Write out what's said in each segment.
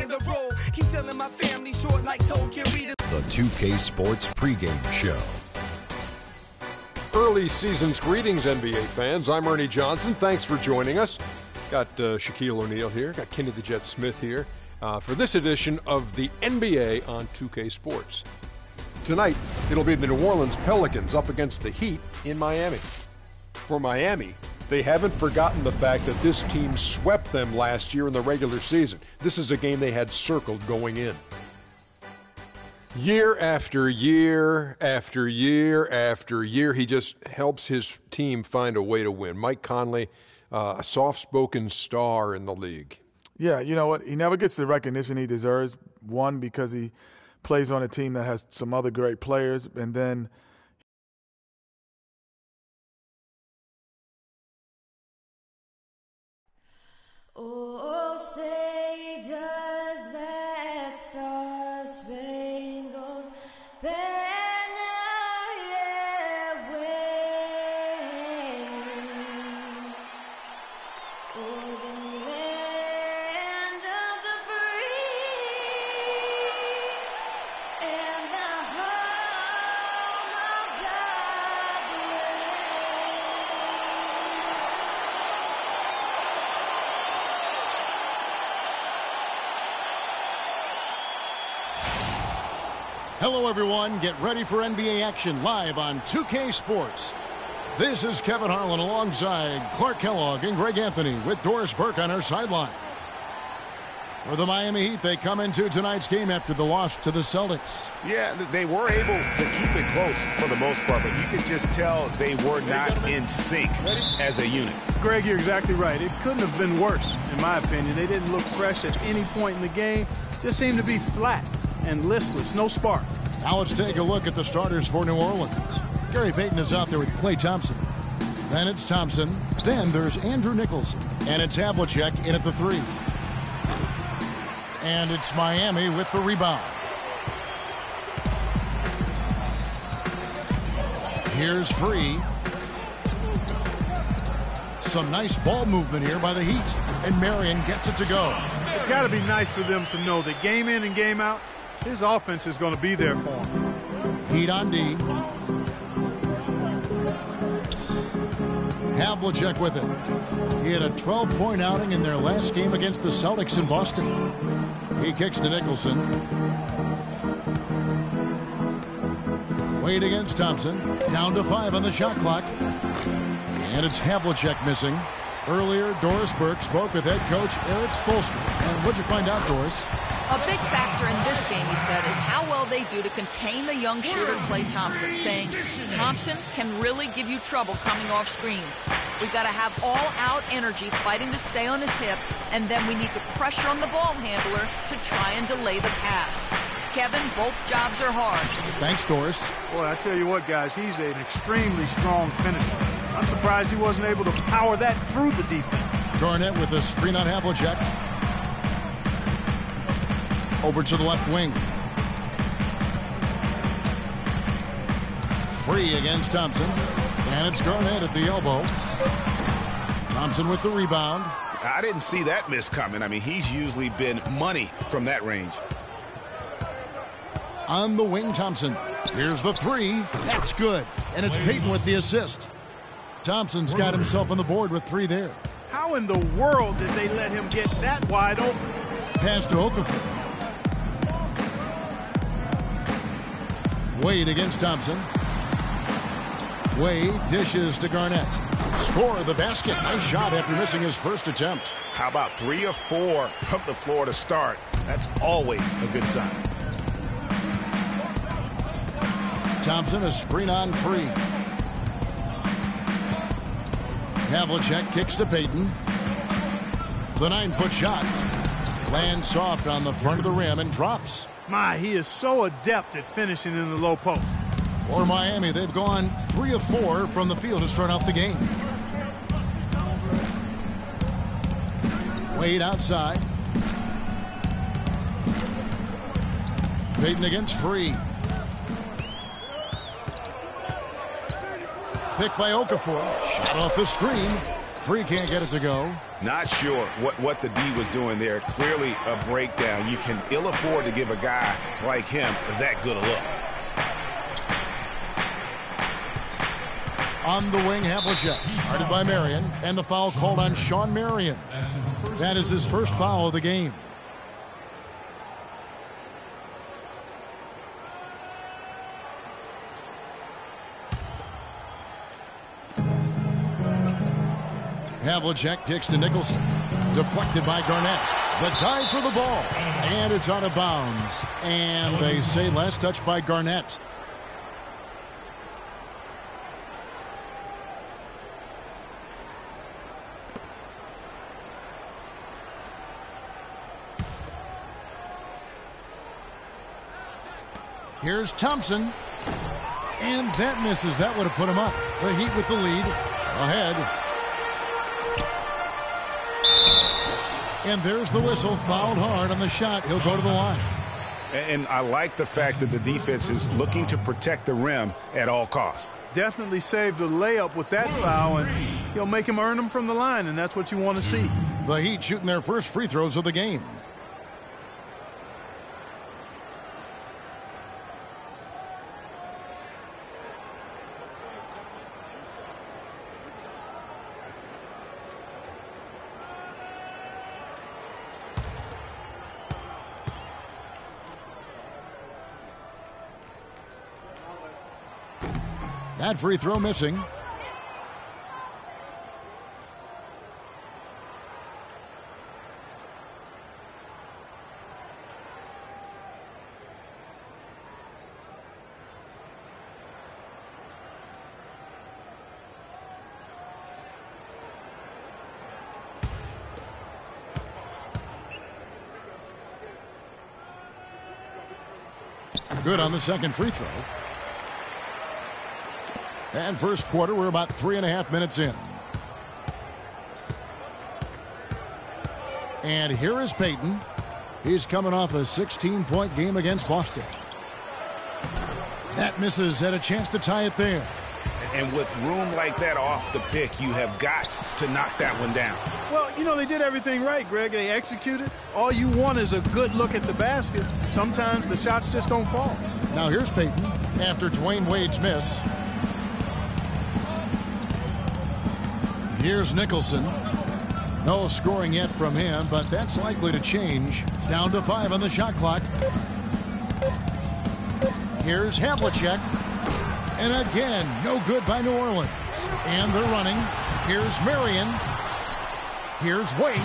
the road. Keep telling my family short like Tokyo readers. The 2K Sports pregame show. Early season's greetings, NBA fans. I'm Ernie Johnson. Thanks for joining us. Got Shaquille O'Neal here. Got Kenny the Jet Smith here for this edition of the NBA on 2K Sports. Tonight, it'll be the New Orleans Pelicans up against the Heat in Miami. For Miami, they haven't forgotten the fact that this team swept them last year in the regular season. This is a game they had circled going in. Year after year after year after year, he just helps his team find a way to win. Mike Conley, a soft-spoken star in the league. Yeah, you know what? He never gets the recognition he deserves. One, because he plays on a team that has some other great players, and then oh, say does that star-spangled banner yet wave o'er the land of the free and the home of the Hello, everyone. Get ready for NBA action live on 2K Sports. This is Kevin Harlan alongside Clark Kellogg and Greg Anthony with Doris Burke on our sideline. For the Miami Heat, they come into tonight's game after the loss to the Celtics. Yeah, they were able to keep it close for the most part, but you could just tell they were not in sync as a unit. Greg, you're exactly right. It couldn't have been worse, in my opinion. They didn't look fresh at any point in the game. Just seemed to be flat and listless, no spark. Now let's take a look at the starters for New Orleans. Gary Payton is out there with Klay Thompson. Then it's Thompson. Then there's Andrew Nicholson. And it's Havlicek in at the 3. And it's Miami with the rebound. Here's Free. Some nice ball movement here by the Heat. And Marion gets it to go. It's got to be nice for them to know that game in and game out, his offense is going to be there for him. Heat on D. Havlicek with it. He had a 12-point outing in their last game against the Celtics in Boston. He kicks to Nicholson. Wade against Thompson. Down to 5 on the shot clock. And it's Havlicek missing. Earlier, Doris Burke spoke with head coach Eric Spoelstra. And what'd you find out, Doris? A big factor in this game, he said, is how well they do to contain the young shooter Klay Thompson, saying Thompson can really give you trouble coming off screens. We've got to have all-out energy fighting to stay on his hip, and then we need to pressure on the ball handler to try and delay the pass. Kevin, both jobs are hard. Thanks, Doris. Boy, I tell you what, guys, he's an extremely strong finisher. I'm surprised he wasn't able to power that through the defense. Garnett with a screen on Havlicek. Over to the left wing. Free against Thompson. And it's Garnett at the elbow. Thompson with the rebound. I didn't see that miss coming. I mean, he's usually been money from that range. On the wing, Thompson. Here's the 3. That's good. And it's Payton with the assist. Thompson's got himself on the board with 3 there. How in the world did they let him get that wide open? Pass to Okafor. Wade against Thompson. Wade dishes to Garnett. Score the basket. Nice shot after missing his first attempt. How about 3 or 4 from the floor to start? That's always a good sign. Thompson, a screen on Free. Havlicek kicks to Payton. The 9-foot shot lands soft on the front of the rim and drops. My, he is so adept at finishing in the low post. For Miami, they've gone 3 of 4 from the field to start out the game. Wade outside. Payton against Free. Picked by Okafor. Shot off the screen. Free can't get it to go. Not sure what the D was doing there. Clearly a breakdown. You can ill afford to give a guy like him that good a look. On the wing, Havlicek, guarded by Marion, and the foul called on Sean Marion. That is his first foul of the game. Havlicek kicks to Nicholson. Deflected by Garnett. The dive for the ball. And it's out of bounds. And they say last touch by Garnett. Here's Thompson. And that misses. That would have put him up. The Heat with the lead. Ahead. And there's the whistle. Fouled hard on the shot. He'll go to the line. And I like the fact that the defense is looking to protect the rim at all costs. Definitely saved a layup with that foul, and he'll make him earn them from the line, and that's what you want to see. The Heat shooting their first free throws of the game. That free throw missing. Good on the second free throw. And first quarter, we're about 3.5 minutes in. And here is Payton. He's coming off a 16-point game against Boston. That misses. Had a chance to tie it there. And with room like that off the pick, you have got to knock that one down. Well, you know, they did everything right, Greg. They executed. All you want is a good look at the basket. Sometimes the shots just don't fall. Now here's Payton after Dwayne Wade's miss. Here's Nicholson. No scoring yet from him, but that's likely to change. Down to 5 on the shot clock. Here's Havlicek. And again, no good by New Orleans. And they're running. Here's Marion. Here's Wade.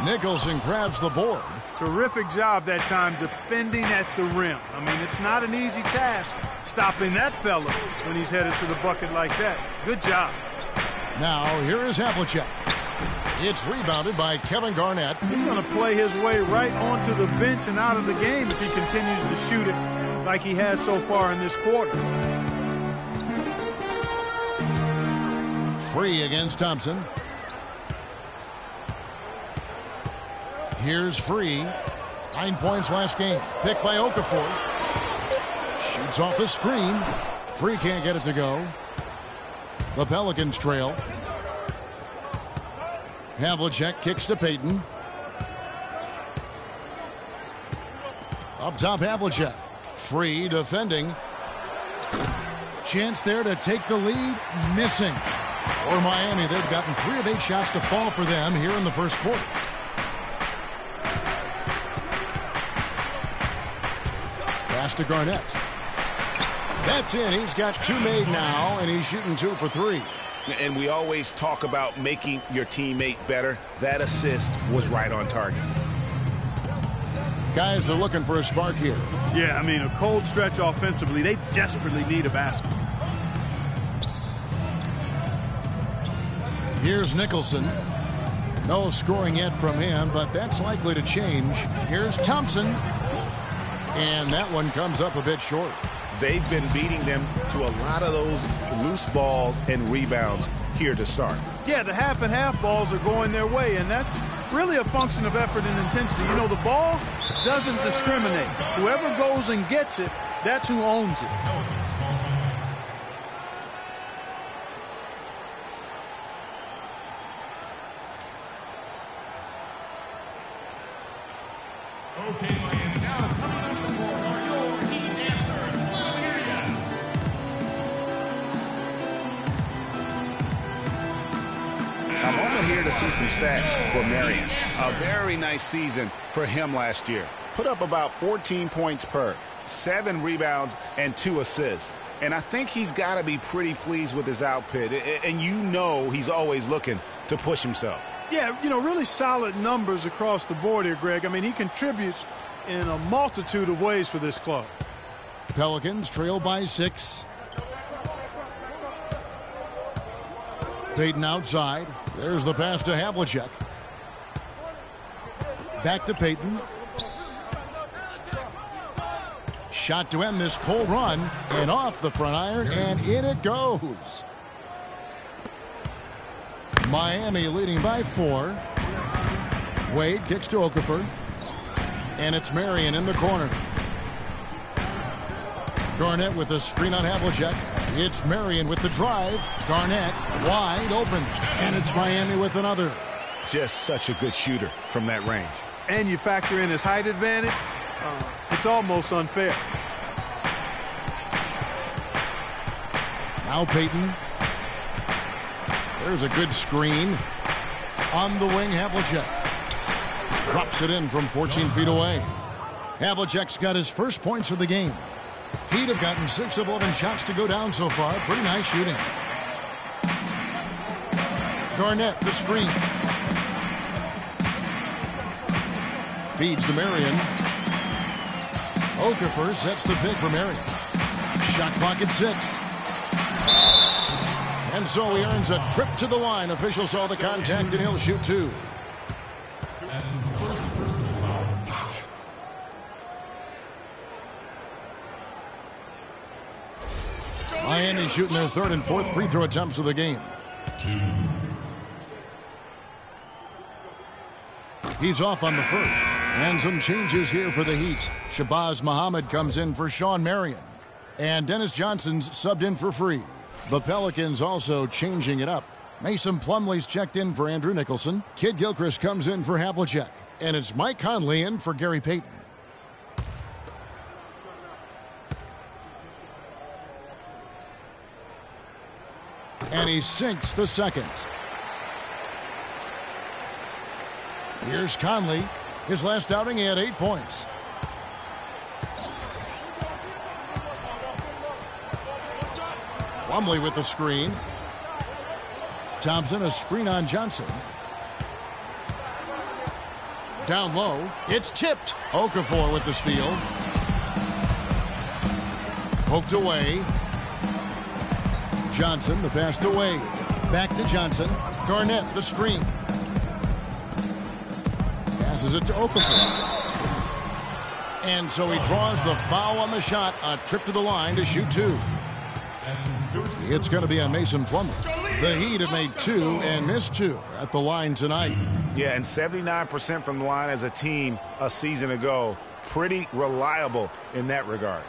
Nicholson grabs the board. Terrific job that time defending at the rim. I mean, it's not an easy task stopping that fella when he's headed to the bucket like that. Good job. Now, here is Havlicek. It's rebounded by Kevin Garnett. He's going to play his way right onto the bench and out of the game if he continues to shoot it like he has so far in this quarter. Free against Thompson. Here's Free. 9 points last game. Picked by Okafor. Shoots off the screen. Free can't get it to go. The Pelicans trail. Havlicek kicks to Payton. Up top, Havlicek. Free defending. Chance there to take the lead. Missing. For Miami, they've gotten 3 of 8 shots to fall for them here in the first quarter. Pass to Garnett. That's in. He's got 2 made now, and he's shooting 2 for 3. And we always talk about making your teammate better. That assist was right on target. Guys are looking for a spark here. Yeah, I mean, a cold stretch offensively. They desperately need a basket. Here's Nicholson. No scoring yet from him, but that's likely to change. Here's Thompson. And that one comes up a bit short. They've been beating them to a lot of those loose balls and rebounds here to start. Yeah, the half and half balls are going their way, and that's really a function of effort and intensity. You know, the ball doesn't discriminate. Whoever goes and gets it, that's who owns it. Okay, Miami, now coming up the floor are your Heat dancers. Let them hear ya. I'm only here to see some stats for Marion. A very nice season for him last year. Put up about 14 points per, 7 rebounds, and 2 assists. And I think he's got to be pretty pleased with his output. And you know he's always looking to push himself. Yeah, really solid numbers across the board here, Greg. I mean, he contributes in a multitude of ways for this club. Pelicans trail by 6. Payton outside. There's the pass to Havlicek. Back to Payton. Shot to end this cold run, and off the front iron, and in it goes. Miami leading by 4. Wade kicks to Okafor, and it's Marion in the corner. Garnett with a screen on Havlicek. It's Marion with the drive. Garnett wide open, and it's Miami with another. Just such a good shooter from that range. And you factor in his height advantage, it's almost unfair. Now Payton. There's a good screen. On the wing, Havlicek. Drops it in from 14 feet away. Havlicek's got his first points of the game. He'd have gotten 6 of 11 shots to go down so far. Pretty nice shooting. Garnett, the screen. Feeds to Marion. Okafor sets the pick for Marion. Shot clock at 6. And so he earns a trip to the line. Official saw the contact, and he'll shoot 2. Miami shooting their 3rd and 4th free throw attempts of the game. He's off on the first. And some changes here for the Heat. Shabazz Muhammad comes in for Shawn Marion. And Dennis Johnson's subbed in for Free. The Pelicans also changing it up. Mason Plumlee's checked in for Andrew Nicholson. Kid Gilchrist comes in for Havlicek. And it's Mike Conley in for Gary Payton. And he sinks the second. Here's Conley. His last outing, he had 8 points. Plumlee with the screen. Thompson, a screen on Johnson. Down low. It's tipped. Okafor with the steal. Poked away. Johnson, the pass to Wade. Back to Johnson. Garnett, the screen. Passes it to Okafor. And so he draws the foul on the shot. A trip to the line to shoot 2. It's going to be on Mason Plumlee. The Heat have made 2 and missed 2 at the line tonight. Yeah, and 79% from the line as a team a season ago. Pretty reliable in that regard.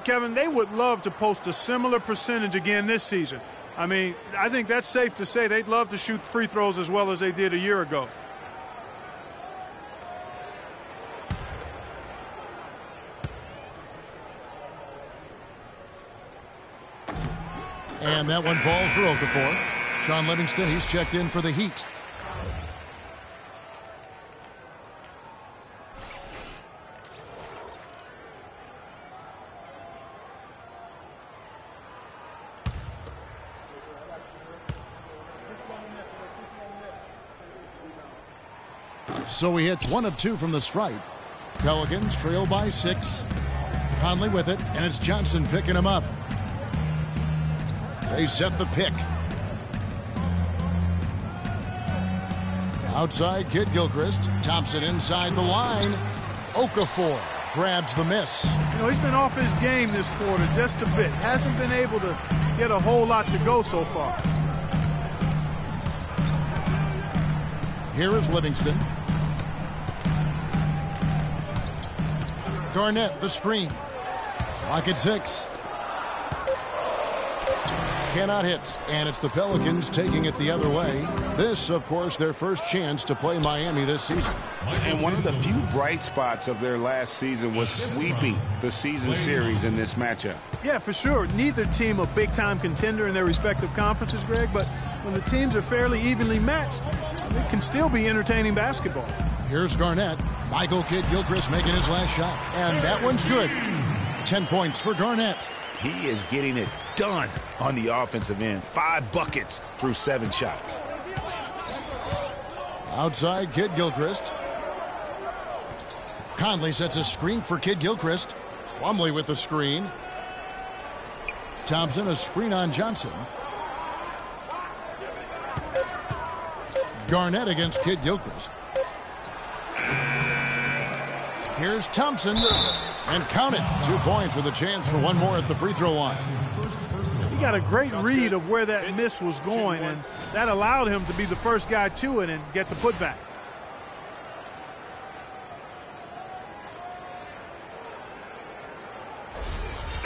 Kevin, they would love to post a similar percentage again this season. I mean, I think that's safe to say they'd love to shoot free throws as well as they did a year ago. And that one falls for Okafor. Shaun Livingston, he's checked in for the Heat. So he hits 1 of 2 from the stripe. Pelicans trail by 6. Conley with it, and it's Johnson picking him up. They set the pick. Outside, Kid Gilchrist. Thompson inside the line. Okafor grabs the miss. He's been off his game this quarter just a bit. Hasn't been able to get a whole lot to go so far. Here is Livingston. Garnett, the screen. Clock at 6. Cannot hit, and it's the Pelicans taking it the other way. This, of course, their first chance to play Miami this season. And one of the few bright spots of their last season was sweeping the season series in this matchup. Yeah, for sure. Neither team a big-time contender in their respective conferences, Greg, but when the teams are fairly evenly matched, it can still be entertaining basketball. Here's Garnett. Michael Kidd-Gilchrist making his last shot. And that one's good. 10 points for Garnett. He is getting it done on the offensive end. 5 buckets through 7 shots. Outside Kidd-Gilchrist. Conley sets a screen for Kidd-Gilchrist. Plumlee with the screen. Thompson a screen on Johnson. Garnett against Kidd-Gilchrist. Here's Thompson. And count it. 2 points with a chance for one more at the free throw line. He got a great read of where that miss was going, and that allowed him to be the first guy to it and get the putback.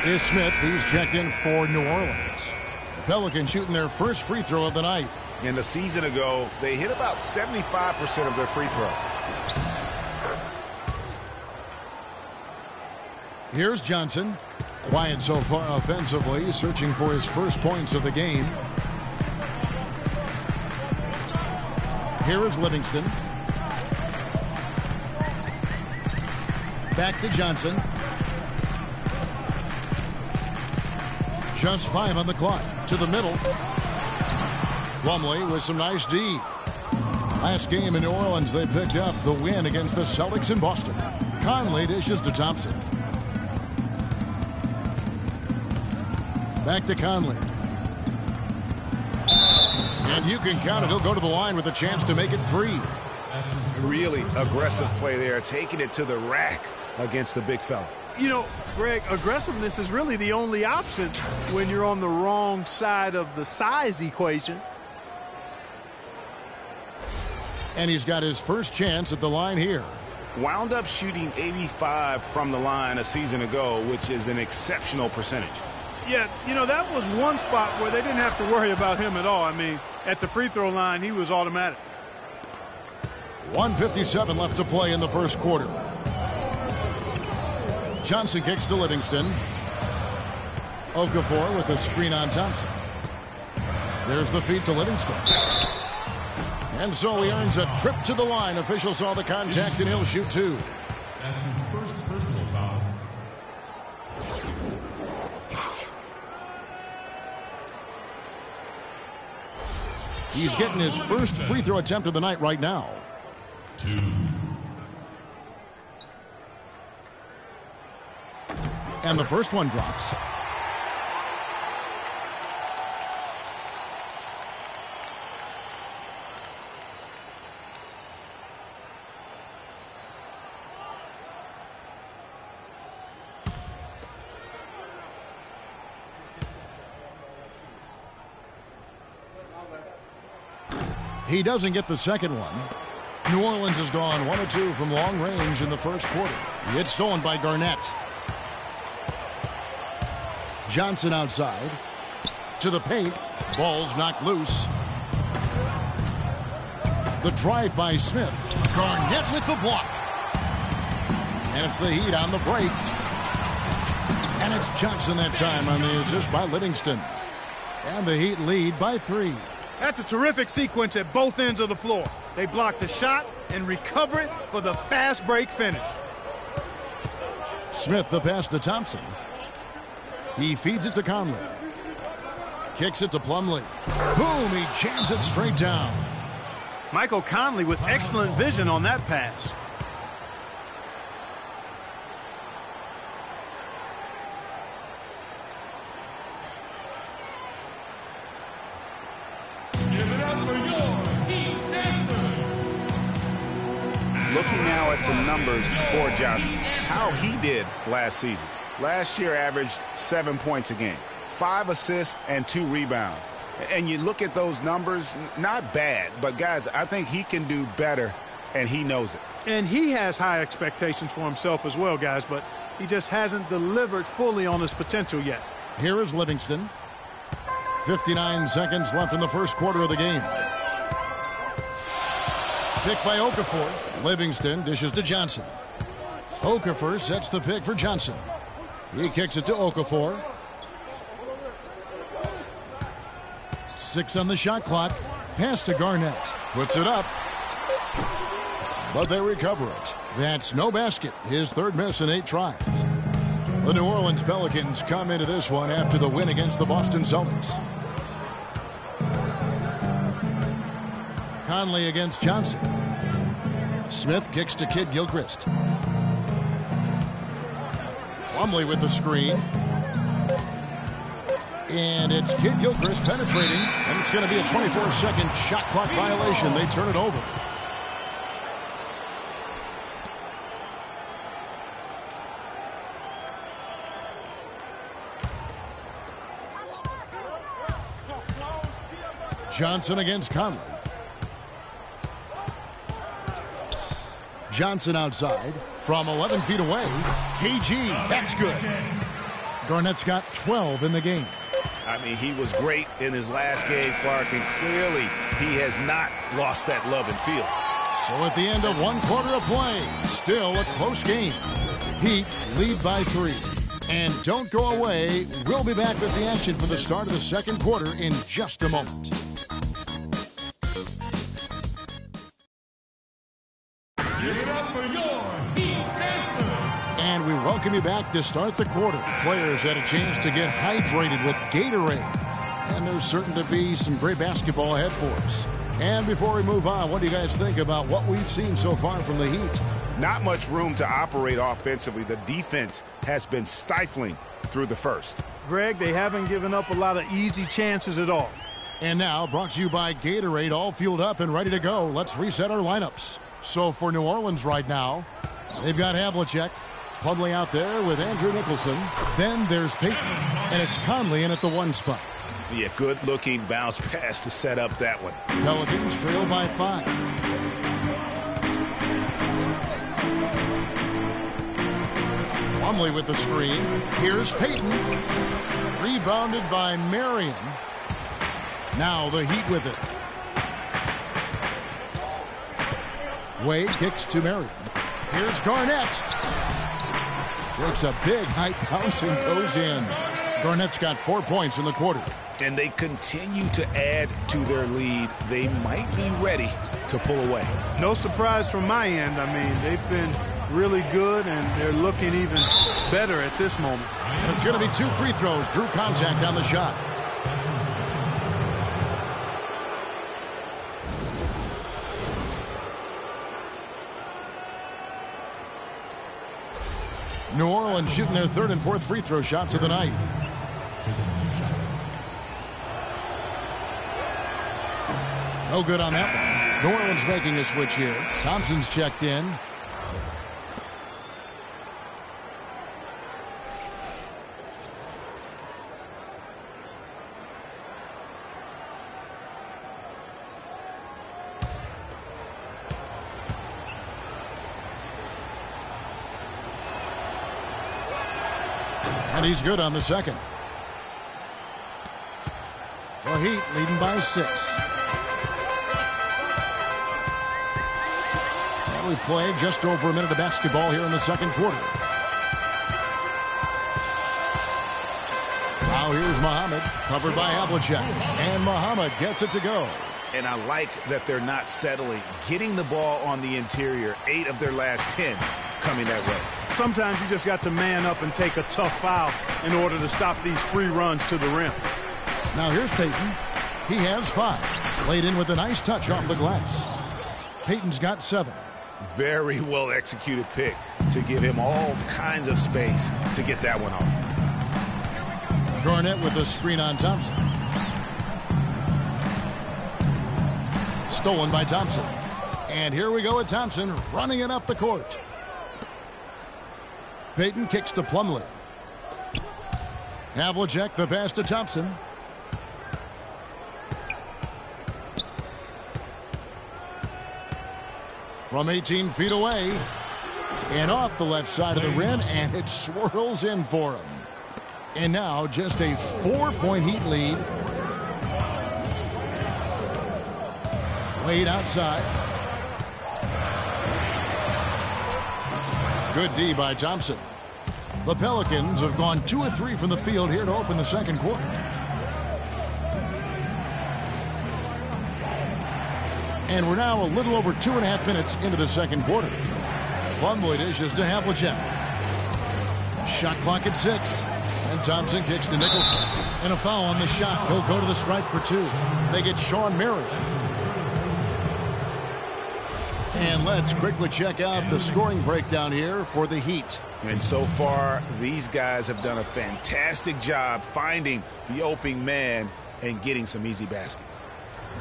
Is Smith. He's checked in for New Orleans. The Pelicans shooting their first free throw of the night. And a season ago, they hit about 75% of their free throws. Here's Johnson. Quiet so far offensively, searching for his first points of the game. Here is Livingston. Back to Johnson. Just 5 on the clock. To the middle. Plumlee with some nice D. Last game in New Orleans, they picked up the win against the Celtics in Boston. Conley dishes to Thompson. Back to Conley. And you can count it. He'll go to the line with a chance to make it 3. Really aggressive play there, taking it to the rack against the big fella. You know, Greg, aggressiveness is really the only option when you're on the wrong side of the size equation. And he's got his first chance at the line here. Wound up shooting 85 from the line a season ago, which is an exceptional percentage. Yeah, you know, that was one spot where they didn't have to worry about him at all. I mean, at the free throw line, he was automatic. 1:57 left to play in the first quarter. Johnson kicks to Livingston. Okafor with a screen on Thompson. There's the feed to Livingston. And so he earns a trip to the line. Official saw the contact and he'll shoot 2. That's his first personal foul. He's getting his first free throw attempt of the night right now. 2. And the first one drops. He doesn't get the second one. New Orleans has gone 1 of 2 from long range in the first quarter. It's stolen by Garnett. Johnson outside. To the paint. Ball's knocked loose. The drive by Smith. Garnett with the block. And it's the Heat on the break. And it's Johnson that time on the assist by Livingston. And the Heat lead by 3. That's a terrific sequence at both ends of the floor. They block the shot and recover it for the fast break finish. Smith the pass to Thompson. He feeds it to Conley. Kicks it to Plumlee. Boom, he jams it straight down. Michael Conley with excellent vision on that pass. Looking now at some numbers for Johnson. How he did last season. Last year averaged 7 points a game, 5 assists and 2 rebounds. And you look at those numbers, not bad, but guys, I think he can do better, and he knows it. And he has high expectations for himself as well, guys, but he just hasn't delivered fully on his potential yet. Here is Livingston. 59 seconds left in the first quarter of the game. Pick by Okafor. Livingston dishes to Johnson. Okafor sets the pick for Johnson. He kicks it to Okafor. 6 on the shot clock. Pass to Garnett. Puts it up. But they recover it. That's no basket. His third miss in 8 tries. The New Orleans Pelicans come into this one after the win against the Boston Celtics. Conley against Johnson. Smith kicks to Kid Gilchrist. Plumlee with the screen. And it's Kid Gilchrist penetrating. And it's going to be a 24-second shot clock violation. They turn it over. Johnson against Conley. Johnson outside from 11 feet away. KG, that's good. Garnett's got 12 in the game. I mean, he was great in his last game, Clark, and clearly he has not lost that love and feel. So at the end of 1 quarter of play, still a close game. Heat lead by 3. And don't go away. We'll be back with the action for the start of the second quarter in just a moment. And we welcome you back to start the quarter. Players had a chance to get hydrated with Gatorade. And there's certain to be some great basketball ahead for us. And before we move on, what do you guys think about what we've seen so far from the Heat? Not much room to operate offensively. The defense has been stifling through the first. Greg, they haven't given up a lot of easy chances at all. And now, brought to you by Gatorade, all fueled up and ready to go. Let's reset our lineups. So for New Orleans right now, they've got Havlicek. Plumlee out there with Andrew Nicholson. Then there's Payton. And it's Conley in at the 1 spot. Yeah, good-looking bounce pass to set up that one. Pelicans trail by 5. Plumlee with the screen. Here's Payton. Rebounded by Marion. Now the Heat with it. Wade kicks to Marion. Here's Garnett. Takes a big height bounce and goes in. Garnett's got 4 points in the quarter. And they continue to add to their lead. They might be ready to pull away. No surprise from my end. I mean, they've been really good, and they're looking even better at this moment. And it's going to be 2 free throws. Drew contact on the shot. New Orleans shooting their 3rd and 4th free throw shots of the night. No good on that one. New Orleans making a switch here. Thompson's checked in. And he's good on the second. The Heat leading by 6. And we played just over a minute of basketball here in the second quarter. Now here's Muhammad, covered by Havlicek. And Muhammad gets it to go. And I like that they're not settling. Getting the ball on the interior, 8 of their last 10 coming that way. Sometimes you just got to man up and take a tough foul in order to stop these free runs to the rim. Now here's Payton. He has 5. Played in with a nice touch off the glass. Payton's got 7. Very well executed pick to give him all kinds of space to get that one off. Garnett with a screen on Thompson. Stolen by Thompson. And here we go with Thompson running it up the court. Payton kicks to Plumlee. Havlicek the pass to Thompson. From 18 feet away. And off the left side of the rim, and it swirls in for him. And now just a 4-point Heat lead. Wade outside. Good D by Thompson. The Pelicans have gone 2 of 3 from the field here to open the second quarter. And we're now a little over 2.5 minutes into the second quarter. Plumlee dishes to Havlicek. Shot clock at 6. And Thompson kicks to Nicholson. And a foul on the shot. He'll go to the stripe for 2. They get Sean Murray. And let's quickly check out the scoring breakdown here for the Heat. And so far, these guys have done a fantastic job finding the opening man and getting some easy baskets.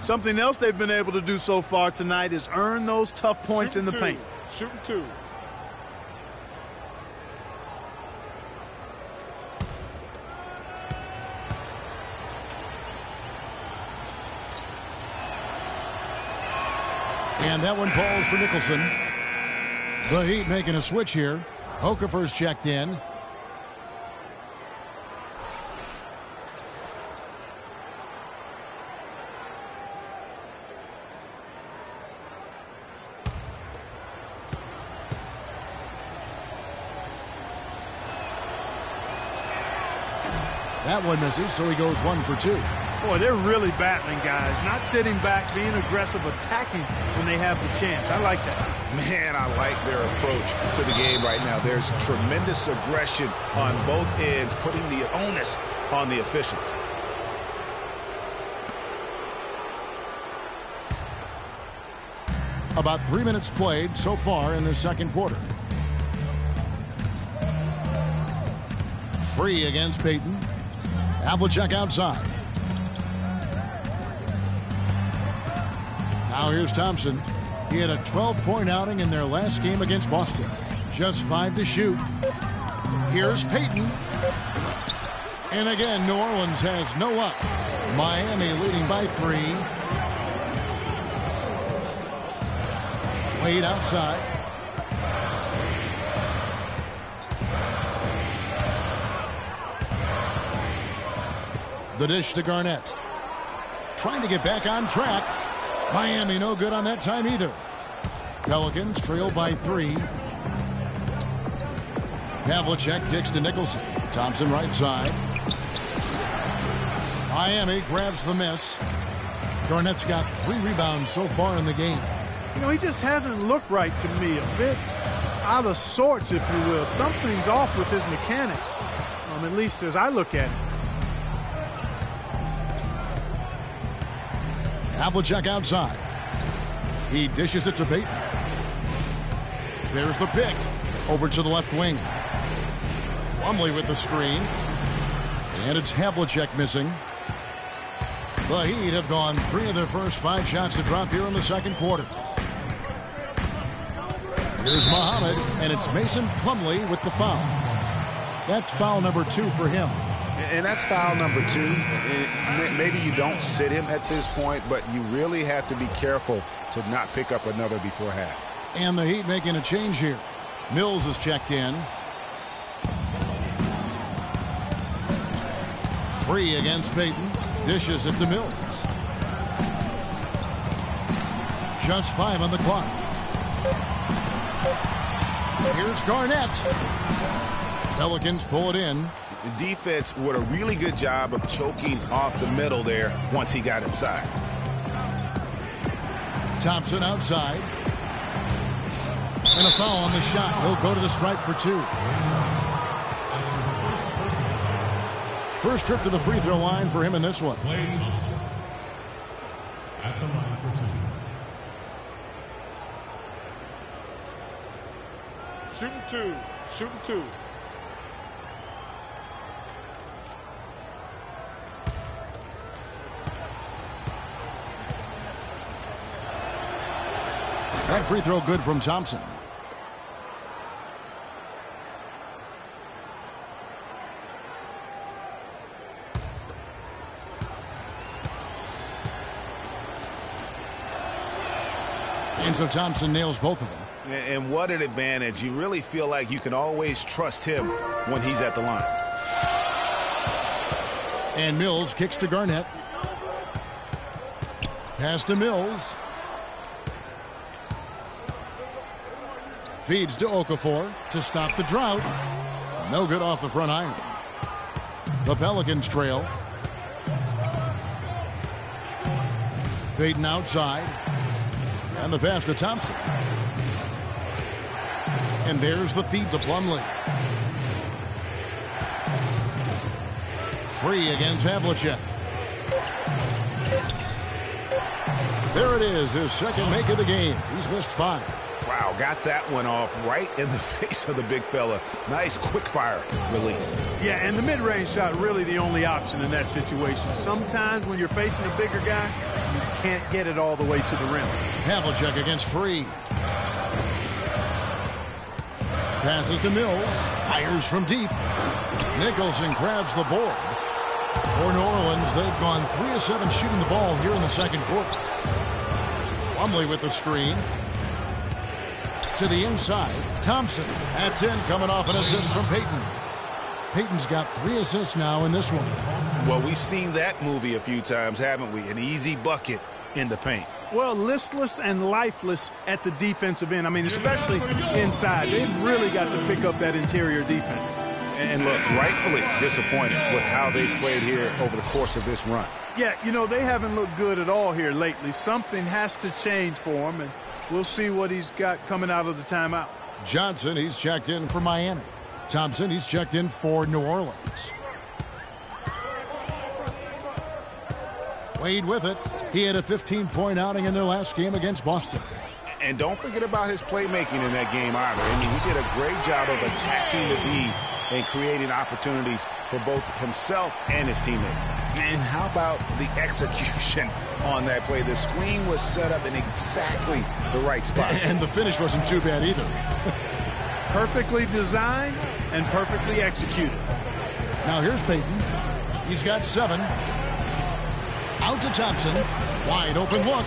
Something else they've been able to do so far tonight is earn those tough points in the paint. Shooting 2. And that one falls for Nicholson. The Heat making a switch here. Okafor's checked in. That one misses, so he goes 1 for 2. Boy, they're really battling, guys. Not sitting back, being aggressive, attacking when they have the chance. I like that. Man, I like their approach to the game right now. There's tremendous aggression on both ends, putting the onus on the officials. About 3 minutes played so far in the second quarter. Free against Payton. Havlicek outside. Now here's Thompson. He had a 12-point outing in their last game against Boston. Just 5 to shoot. Here's Payton. And again, New Orleans has no luck. Miami leading by 3. Wade outside. The dish to Garnett. Trying to get back on track. Miami no good on that time either. Pelicans trail by 3. Havlicek kicks to Nicholson. Thompson right side. Miami grabs the miss. Garnett's got 3 rebounds so far in the game. You know, he just hasn't looked right to me. A bit out of sorts, if you will. Something's off with his mechanics, at least as I look at it. Havlicek outside. He dishes it to Payton. There's the pick. Over to the left wing. Plumlee with the screen. And it's Havlicek missing. The Heat have gone 3 of their first 5 shots to drop here in the second quarter. Here's Muhammad, and it's Mason Plumlee with the foul. That's foul number 2 for him. And that's foul number 2. Maybe you don't sit him at this point, but you really have to be careful to not pick up another before half. And the Heat making a change here. Mills is checked in. Free against Payton. Dishes it to Mills. Just 5 on the clock. Here's Garnett. Pelicans pull it in. The defense did a really good job of choking off the middle there once he got inside. Thompson outside. And a foul on the shot. He'll go to the stripe for 2. First trip to the free throw line for him in this one. Klay Thompson at the line for 2. Shooting 2. Shooting 2. That free throw good from Thompson. And so Thompson nails both of them. And what an advantage. You really feel like you can always trust him when he's at the line. And Mills kicks to Garnett. Pass to Mills. Feeds to Okafor to stop the drought. No good off the front iron. The Pelicans trail. Payton outside. And the pass to Thompson. And there's the feed to Plumlee. Free against Havlicek. There it is, his second make of the game. He's missed 5. Wow, got that one off right in the face of the big fella. Nice quick fire release. Yeah, and the mid-range shot really the only option in that situation. Sometimes when you're facing a bigger guy, you can't get it all the way to the rim. Havlicek against Free. Passes to Mills. Fires from deep. Nicholson grabs the board. For New Orleans, they've gone 3 of 7 shooting the ball here in the second quarter. Plumlee with the screen. To the inside. Thompson. That's in, coming off an assist from Payton. Payton's got 3 assists now in this one. Well, we've seen that movie a few times, haven't we? An easy bucket in the paint. Well, listless and lifeless at the defensive end. I mean, especially inside. They've really got to pick up that interior defense. And look, rightfully disappointed with how they played here over the course of this run. Yeah, you know, they haven't looked good at all here lately. Something has to change for him, and we'll see what he's got coming out of the timeout. Johnson, he's checked in for Miami. Thompson, he's checked in for New Orleans. Wade with it. He had a 15-point outing in their last game against Boston. And don't forget about his playmaking in that game either. I mean, he did a great job of attacking the D and creating opportunities for both himself and his teammates. And how about the execution on that play? The screen was set up in exactly the right spot. And the finish wasn't too bad either. Perfectly designed and perfectly executed. Now here's Payton. He's got 7. Out to Thompson. Wide open look.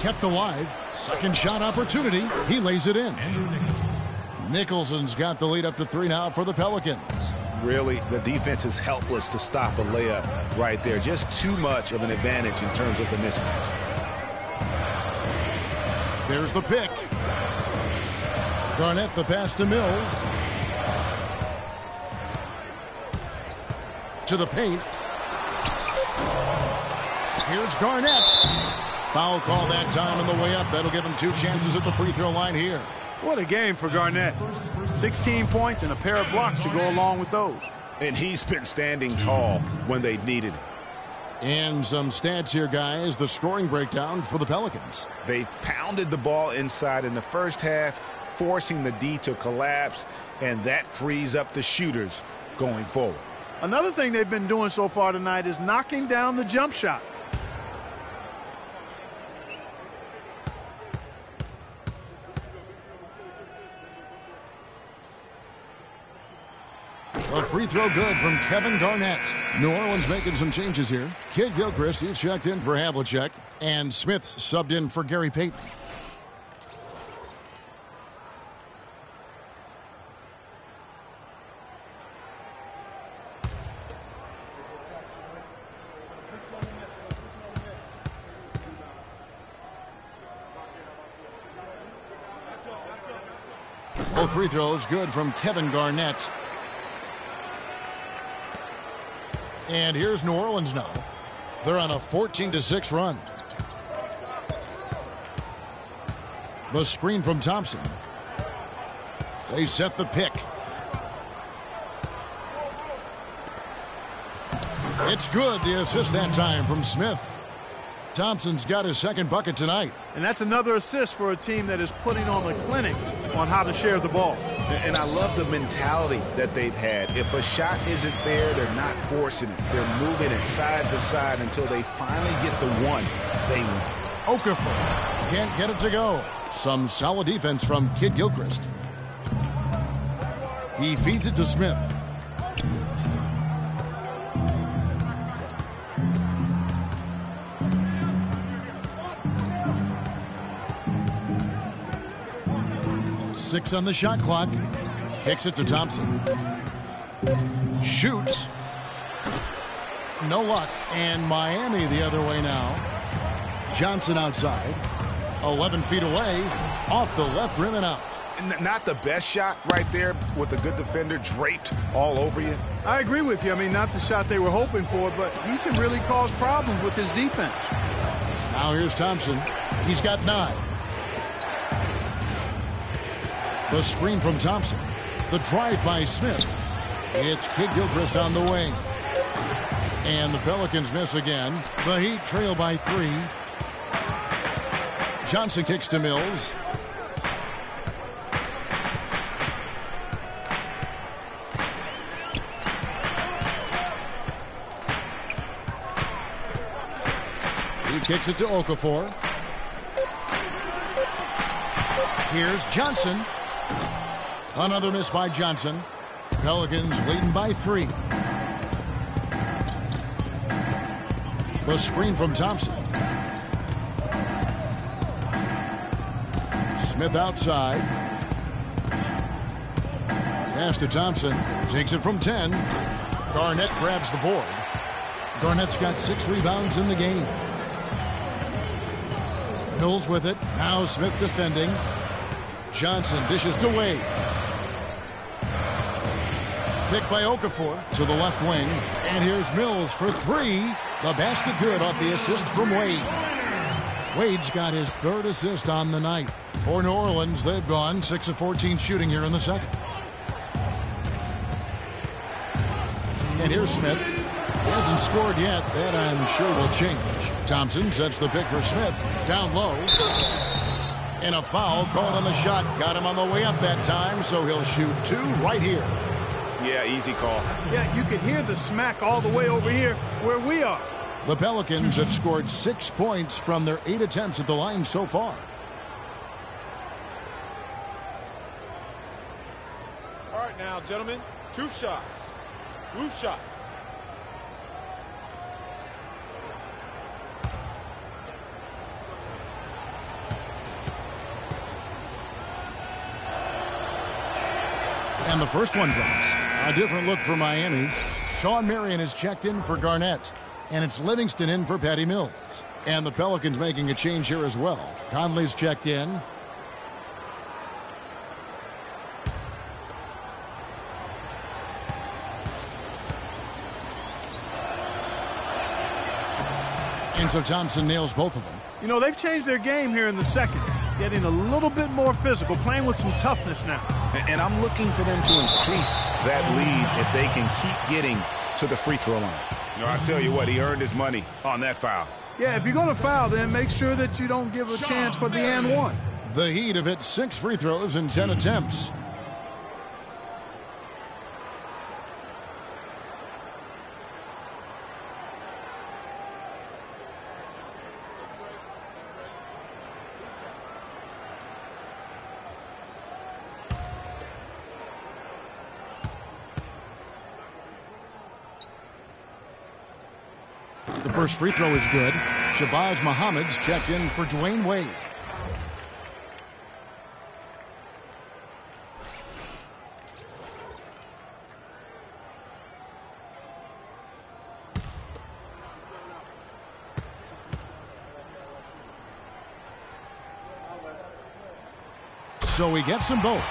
Kept alive. Second shot opportunity. He lays it in. Nicholson's got the lead up to 3 now for the Pelicans. Really, the defense is helpless to stop a layup right there. Just too much of an advantage in terms of the mismatch. There's the pick. Garnett the pass to Mills. To the paint. Here's Garnett. Foul call that time on the way up. That'll give him 2 chances at the free throw line here. What a game for Garnett. 16 points and a pair of blocks to go along with those. And he's been standing tall when they needed it. And some stats here, guys. The scoring breakdown for the Pelicans. They pounded the ball inside in the first half, forcing the D to collapse, and that frees up the shooters going forward. Another thing they've been doing so far tonight is knocking down the jump shot. A free throw good from Kevin Garnett. New Orleans making some changes here. Kid Gilchrist, he's checked in for Havlicek. And Smith subbed in for Gary Payton. Both free throws good from Kevin Garnett. And here's New Orleans now. They're on a 14-6 run. The screen from Thompson. They set the pick. It's good. The assist that time from Smith. Thompson's got his second bucket tonight. And that's another assist for a team that is putting on a clinic on how to share the ball. And I love the mentality that they've had. If a shot isn't there, they're not forcing it. They're moving it side to side until they finally get the one they want. Okafor can't get it to go. Some solid defense from Kid Gilchrist. He feeds it to Smith. Six on the shot clock. Kicks it to Thompson. Shoots. No luck. And Miami the other way now. Johnson outside. 11 feet away. Off the left rim and out. Not the best shot right there with a good defender draped all over you. I agree with you. I mean, not the shot they were hoping for, but he can really cause problems with his defense. Now here's Thompson. He's got 9. The screen from Thompson. The drive by Smith. It's Kidd-Gilchrist on the wing. And the Pelicans miss again. The Heat trail by 3. Johnson kicks to Mills. He kicks it to Okafor. Here's Johnson. Another miss by Johnson. Pelicans leading by 3. The screen from Thompson. Smith outside. Pass to Thompson. Takes it from 10. Garnett grabs the board. Garnett's got 6 rebounds in the game. Mills with it. Now Smith defending. Johnson dishes to Wade. Picked by Okafor to the left wing. And here's Mills for 3. The basket good off the assist from Wade. Wade's got his 3rd assist on the night. For New Orleans, they've gone 6 of 14 shooting here in the second. And here's Smith. He hasn't scored yet. That I'm sure will change. Thompson sets the pick for Smith. Down low. And a foul called on the shot. Got him on the way up that time, so he'll shoot 2 right here. Yeah, easy call. Yeah, you can hear the smack all the way over here where we are. The Pelicans have scored 6 points from their 8 attempts at the line so far. All right now, gentlemen, 2 shots. Loose shots. And the first one drops. A different look for Miami. Sean Marion is checked in for Garnett. And it's Livingston in for Patty Mills. And the Pelicans making a change here as well. Conley's checked in. And so Thompson nails both of them. You know, they've changed their game here in the second. Getting a little bit more physical, playing with some toughness now. And I'm looking for them to increase that lead if they can keep getting to the free throw line. No, I tell you what, he earned his money on that foul. Yeah, if you're going to foul, then make sure that you don't give a chance for the and one. The Heat have hit 6 free throws in 10 attempts. The first free throw is good. Shabazz Muhammad's checked in for Dwayne Wade. So he gets them both.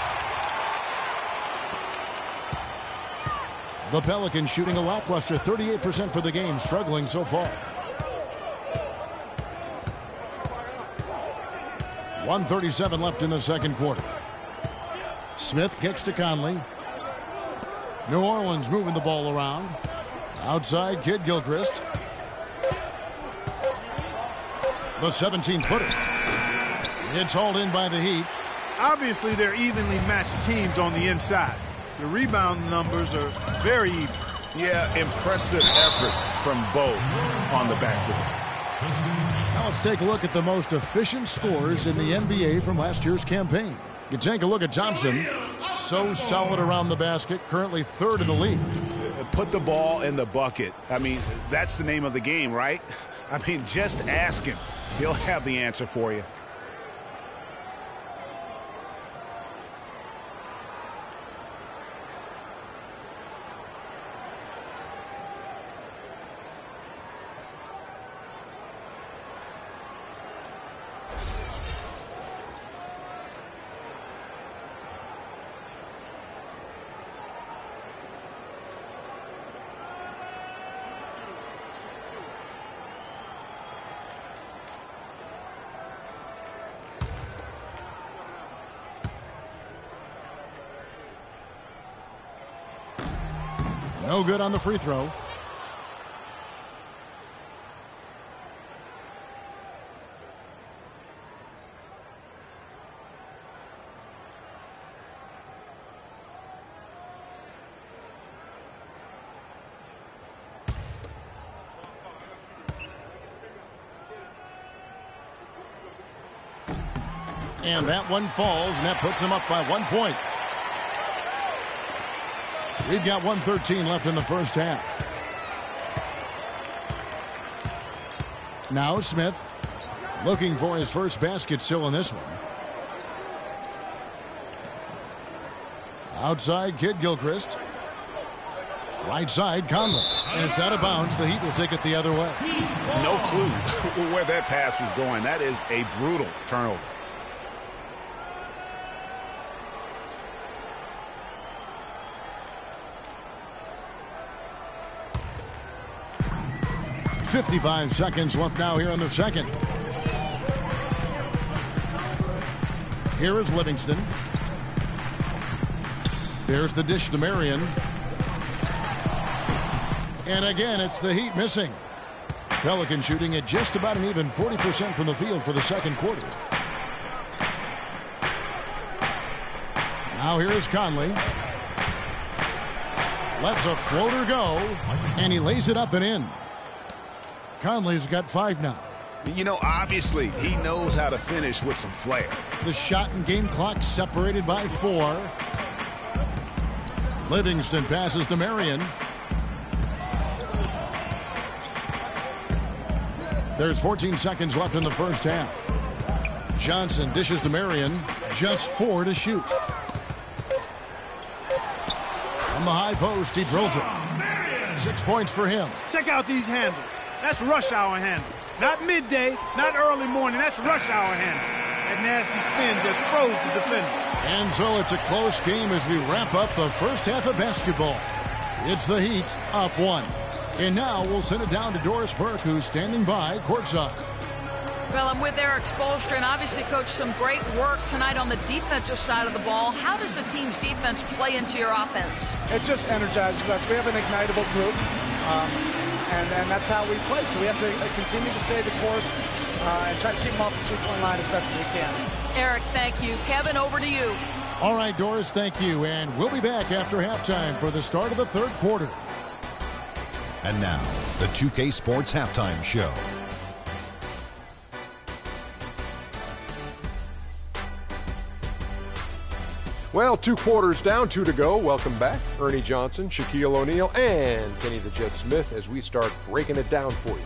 The Pelicans shooting a lackluster 38% for the game, struggling so far. 1:37 left in the second quarter. Smith kicks to Conley. New Orleans moving the ball around. Outside, Kidd-Gilchrist. The 17-footer. It's hauled in by the Heat. Obviously, they're evenly matched teams on the inside. The rebound numbers are very even. Yeah, impressive effort from both on the backboard. Now let's take a look at the most efficient scorers in the NBA from last year's campaign. You take a look at Thompson. So solid around the basket, currently 3rd in the league. Put the ball in the bucket. I mean, that's the name of the game, right? I mean, just ask him. He'll have the answer for you. No good on the free throw. And that one falls, and that puts him up by 1 point. We've got 1:13 left in the first half. Now Smith looking for his first basket still in this one. Outside, Kid Gilchrist. Right side, Conley. And it's out of bounds. The Heat will take it the other way. No clue where that pass was going. That is a brutal turnover. .55 seconds left now here in the second. Here is Livingston. There's the dish to Marion. And again, it's the Heat missing. Pelican shooting at just about an even 40% from the field for the second quarter. Now here is Conley. Lets a floater go, and he lays it up and in. Conley's got 5 now. You know, obviously, he knows how to finish with some flair. The shot and game clock separated by 4. Livingston passes to Marion. There's 14 seconds left in the first half. Johnson dishes to Marion. Just 4 to shoot. From the high post, he drills it. 6 points for him. Check out these handles. That's rush hour handle. Not midday, not early morning. That's rush hour handle. That nasty spin just froze the defender. And so it's a close game as we wrap up the first half of basketball. It's the Heat up 1. And now we'll send it down to Doris Burke, who's standing by courtside. Well, I'm with Eric Spoelstra, and obviously, Coach, some great work tonight on the defensive side of the ball. How does the team's defense play into your offense? It just energizes us. We have an ignitable group. And that's how we play. So we have to continue to stay the course and try to keep them off the 2-point line as best as we can. Eric, thank you. Kevin, over to you. All right, Doris, thank you. And we'll be back after halftime for the start of the third quarter. And now, the 2K Sports Halftime Show. Well, 2 quarters down, 2 to go. Welcome back. Ernie Johnson, Shaquille O'Neal, and Kenny the Jet Smith as we start breaking it down for you.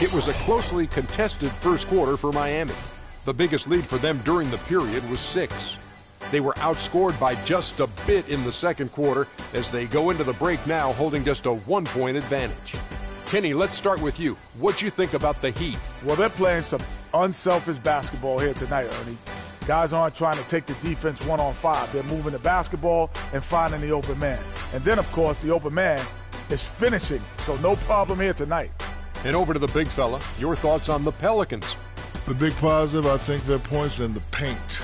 It was a closely contested first quarter for Miami. The biggest lead for them during the period was 6. They were outscored by just a bit in the second quarter as they go into the break now holding just a 1-point advantage. Kenny, let's start with you. What do you think about the Heat? Well, they're playing some unselfish basketball here tonight, Ernie. Guys aren't trying to take the defense 1-on-5. They're moving the basketball and finding the open man. And then, of course, the open man is finishing. So no problem here tonight. And over to the big fella. Your thoughts on the Pelicans? The big positive, I think, their points in the paint.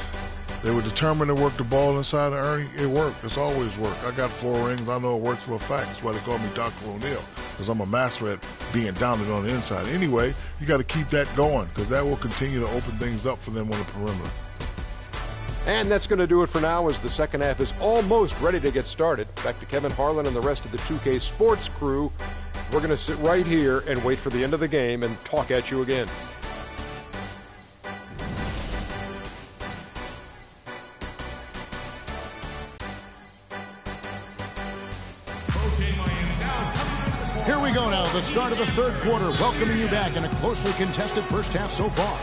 They were determined to work the ball inside of Ernie. It worked. It's always worked. I got 4 rings. I know it works for a fact. That's why they call me Dr. O'Neal, because I'm a master at being dominant on the inside. Anyway, you got to keep that going because that will continue to open things up for them on the perimeter. And that's going to do it for now as the second half is almost ready to get started. Back to Kevin Harlan and the rest of the 2K Sports crew. We're going to sit right here and wait for the end of the game and talk at you again. Here we go now, the start of the third quarter, welcoming you back in a closely contested first half so far.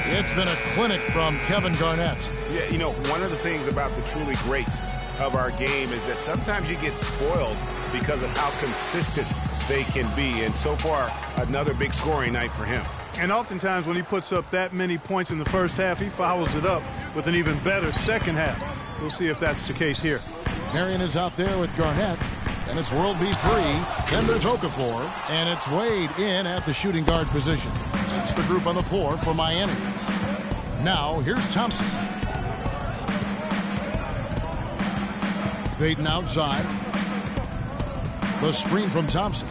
It's been a clinic from Kevin Garnett. Yeah, you know, one of the things about the truly greats of our game is that sometimes you get spoiled because of how consistent they can be. And so far, another big scoring night for him. And oftentimes when he puts up that many points in the first half, he follows it up with an even better second half. We'll see if that's the case here. Marion is out there with Garnett. And it's World B. Free. Then there's Okafor. And it's Wade in at the shooting guard position. It's the group on the floor for Miami. Now, here's Thompson. Payton outside. The screen from Thompson.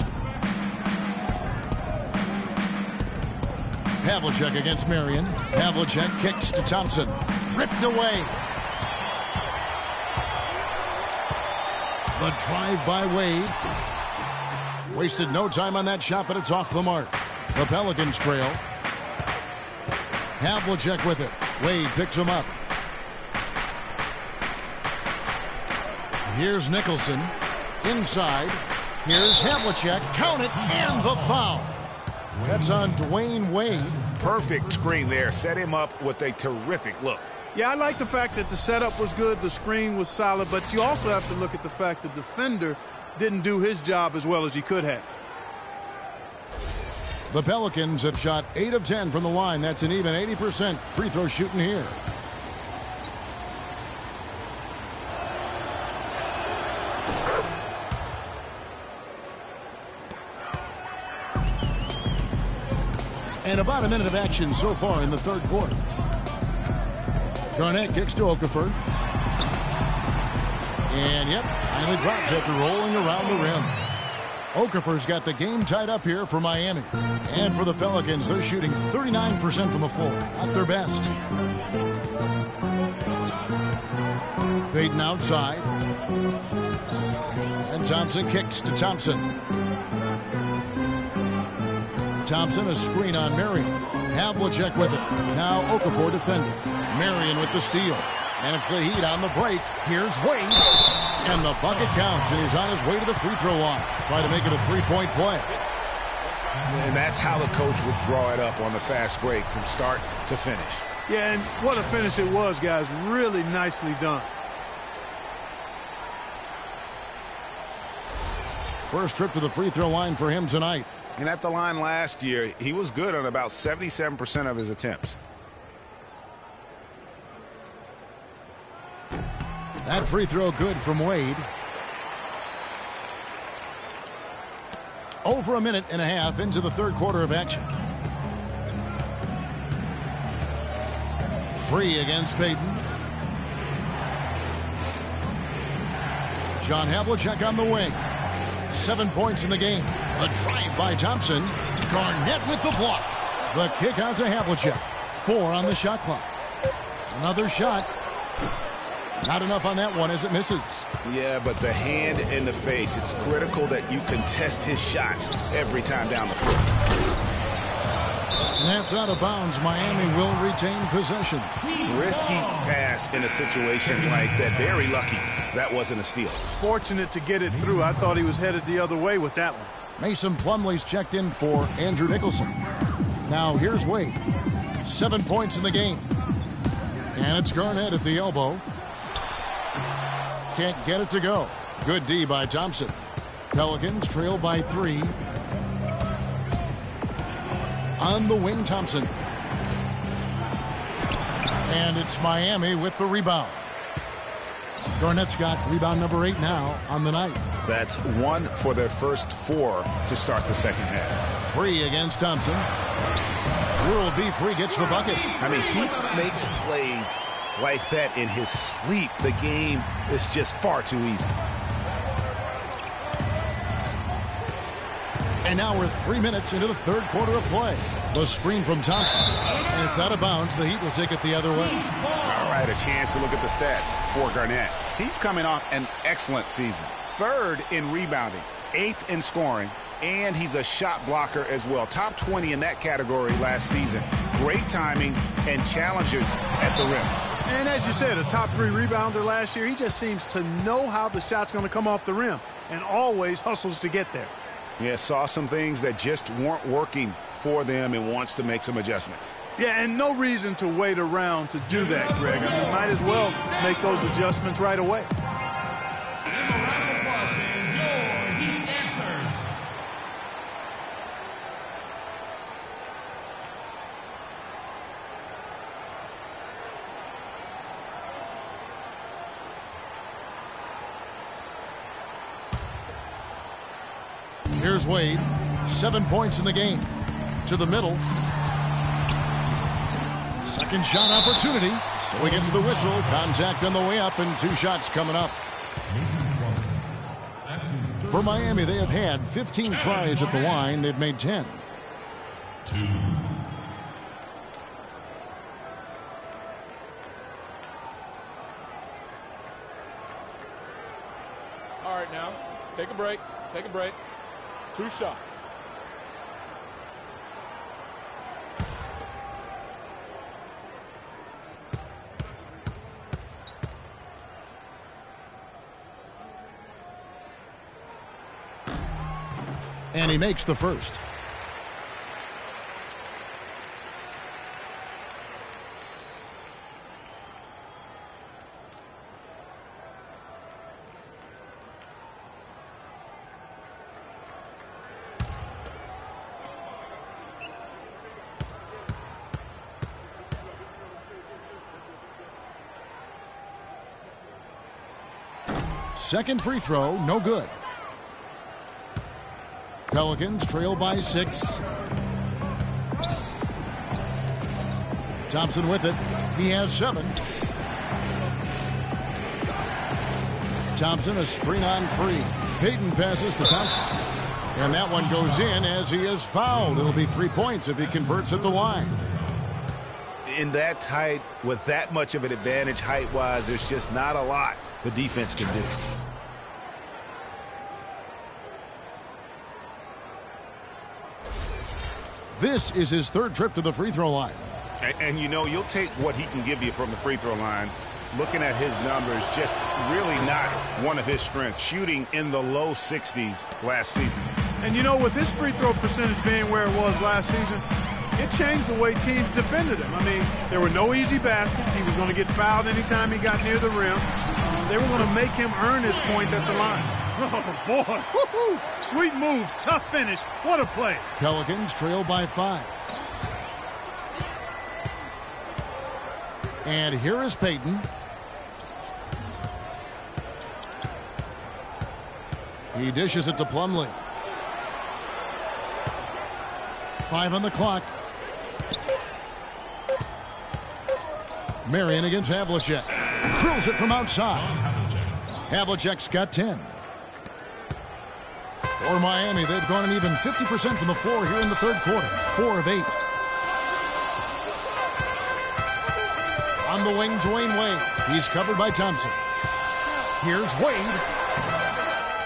Havlicek against Marion. Havlicek kicks to Thompson. Ripped away. The drive by Wade. Wasted no time on that shot, but it's off the mark. The Pelicans trail. Havlicek with it. Wade picks him up. Here's Nicholson. Inside. Here's Havlicek. Count it, and the foul. That's on Dwayne Wade. Perfect screen there. Set him up with a terrific look. Yeah, I like the fact that the setup was good, the screen was solid, but you also have to look at the fact the defender didn't do his job as well as he could have. The Pelicans have shot 8 of 10 from the line. That's an even 80% free throw shooting here. And about a minute of action so far in the third quarter. Garnett kicks to Okafor. And yep, finally drops after rolling around the rim. Okafor's got the game tied up here for Miami. And for the Pelicans, they're shooting 39% from the floor. Not their best. Payton outside. And Thompson kicks to Thompson. Thompson, a screen on Marion. Havlicek with it. Now Okafor defending. Marion with the steal. And it's the Heat on the break. Here's Wade. And the bucket counts, and he's on his way to the free throw line. Try to make it a three-point play. And that's how the coach would draw it up on the fast break from start to finish. Yeah, and what a finish it was, guys. Really nicely done. First trip to the free throw line for him tonight. And at the line last year, he was good on about 77% of his attempts. That free throw good from Wade. Over a minute and a half into the third quarter of action. Free against Payton. John Havlicek on the wing. 7 points in the game. A drive by Thompson. Garnett with the block. The kick out to Havlicek. 4 on the shot clock. Another shot. Not enough on that one as it misses. Yeah, but the hand in the face, it's critical that you contest his shots every time down the floor. And that's out of bounds. Miami will retain possession. Risky pass in a situation like that. Very lucky that wasn't a steal. Fortunate to get it through. I thought he was headed the other way with that one. Mason Plumlee's checked in for Andrew Nicholson. Now here's Wade. 7 points in the game. And it's Garnett at the elbow. Can't get it to go. Good D by Thompson. Pelicans trail by 3. On the wing, Thompson. And it's Miami with the rebound. Garnett's got rebound number 8 now on the night. That's 1 for their first 4 to start the second half. Free against Thompson. World B Free gets the bucket. I mean, he makes plays like that in his sleep. The game is just far too easy. And now we're 3 minutes into the third quarter of play. The screen from Thompson. And it's out of bounds. The Heat will take it the other way. All right, a chance to look at the stats for Garnett. He's coming off an excellent season. 3rd in rebounding, 8th in scoring, and he's a shot blocker as well. Top 20 in that category last season. Great timing and challenges at the rim. And as you said, a top 3 rebounder last year. He just seems to know how the shot's going to come off the rim and always hustles to get there. Yeah, saw some things that just weren't working for them and wants to make some adjustments. Yeah, and no reason to wait around to do that, Greg. I mean, might as well make those adjustments right away. Here's Wade. 7 points in the game. To the middle. Second shot opportunity. So he gets the whistle. Contact on the way up and 2 shots coming up. For Miami, they have had 15 tries at the line. They've made 10. 2. All right, now, take a break. Take a break. 2 shots. And he makes the first. Second free throw, no good. Pelicans trail by 6. Thompson with it. He has 7. Thompson, a screen on free. Payton passes to Thompson. And that one goes in as he is fouled. It'll be 3 points if he converts at the line. In that tight, with that much of an advantage height-wise, there's just not a lot the defense can do. This is his 3rd trip to the free throw line. And you know, you'll take what he can give you from the free throw line. Looking at his numbers, just really not one of his strengths. Shooting in the low 60s last season. And you know, with his free throw percentage being where it was last season, it changed the way teams defended him. I mean, there were no easy baskets. He was going to get fouled anytime he got near the rim. They were going to make him earn his points at the line. Oh, boy. Woo-hoo. Sweet move. Tough finish. What a play. Pelicans trail by 5. And here is Payton. He dishes it to Plumlee. 5 on the clock. Marion against Havlicek. Drills it from outside. Havlicek's got 10. For Miami, they've gone an even 50% from the floor here in the 3rd quarter. 4 of 8. On the wing, Dwayne Wade. He's covered by Thompson. Here's Wade.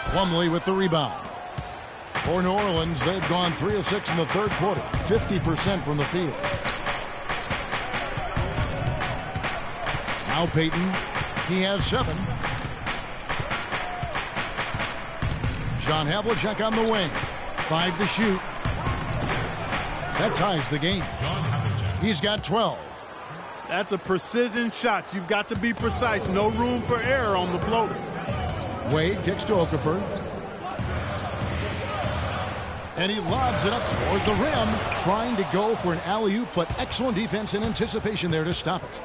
Plumlee with the rebound. For New Orleans, they've gone 3 of 6 in the 3rd quarter. 50% from the field. Now Payton. He has 7. John Havlicek on the wing. 5 to shoot. That ties the game. He's got 12. That's a precision shot. You've got to be precise. No room for error on the floater. Wade kicks to Okafor. And he lobs it up toward the rim, trying to go for an alley-oop, but excellent defense and anticipation there to stop it.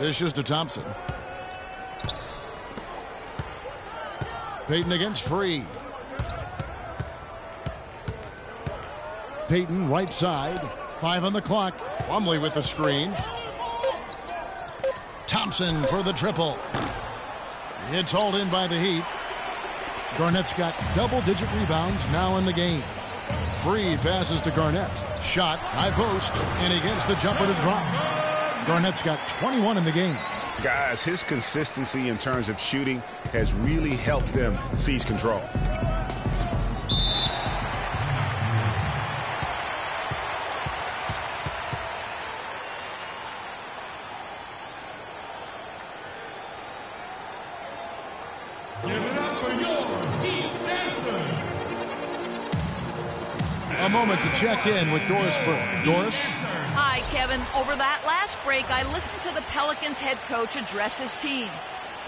Dishes to Thompson. Payton against Free. Payton right side. 5 on the clock. Plumlee with the screen. Thompson for the triple. It's hauled in by the Heat. Garnett's got double-digit rebounds now in the game. Free passes to Garnett. Shot, high post, and he gets the jumper to drop. Garnett's got 21 in the game. Guys, his consistency in terms of shooting has really helped them seize control. A moment to check in with Doris Burke. Doris? Hi, Kevin. Over that last break, I listened to the Pelicans head coach address his team.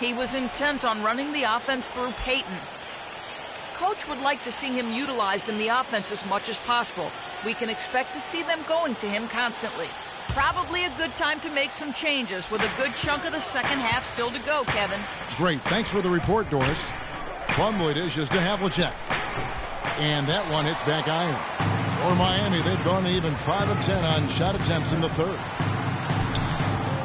He was intent on running the offense through Payton. Coach would like to see him utilized in the offense as much as possible. We can expect to see them going to him constantly. Probably a good time to make some changes with a good chunk of the second half still to go, Kevin. Great. Thanks for the report, Doris. Plumlee dishes to Havlicek. And that one hits back iron. For Miami, they've gone even 5 of 10 on shot attempts in the 3rd.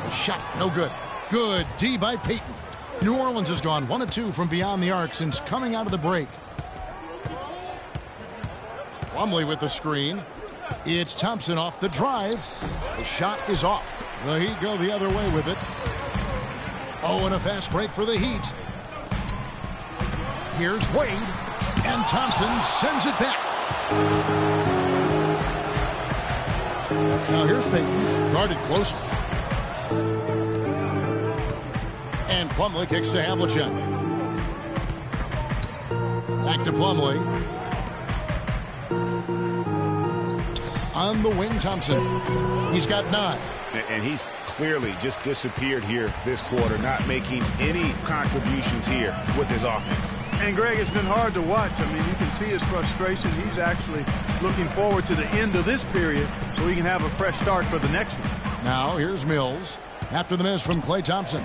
The shot, no good. Good D by Payton. New Orleans has gone 1 of 2 from beyond the arc since coming out of the break. Plumlee with the screen. It's Thompson off the drive. The shot is off. The Heat go the other way with it. Oh, and a fast break for the Heat. Here's Wade. And Thompson sends it back. Now here's Payton. Guarded closely. And Plumlee kicks to Havlicek. Back to Plumlee. On the wing, Thompson. He's got 9. And he's clearly just disappeared here this quarter, not making any contributions here with his offense. And Greg, it's been hard to watch. I mean, you can see his frustration. He's actually looking forward to the end of this period so he can have a fresh start for the next one. Now here's Mills after the miss from Klay Thompson.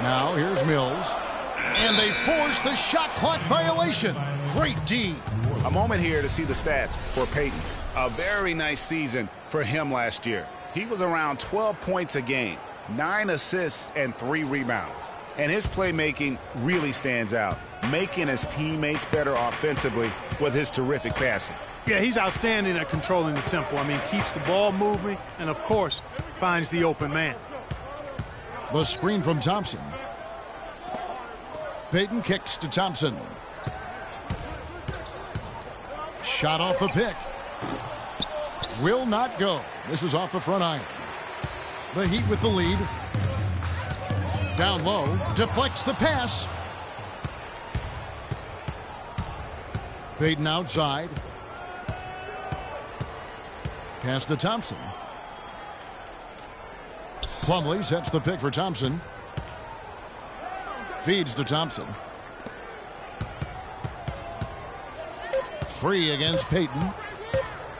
Now here's Mills. And they force the shot clock violation. Great D. A moment here to see the stats for Payton. A very nice season for him last year. He was around 12 points a game, 9 assists, and 3 rebounds. And his playmaking really stands out, making his teammates better offensively with his terrific passing. Yeah, he's outstanding at controlling the tempo. I mean, keeps the ball moving and, of course, finds the open man. The screen from Thompson. Payton kicks to Thompson. Shot off the pick. Will not go. This is off the front iron. The Heat with the lead. Down low. Deflects the pass. Payton outside. Pass to Thompson. Plumlee sets the pick for Thompson. Feeds to Thompson. Free against Payton.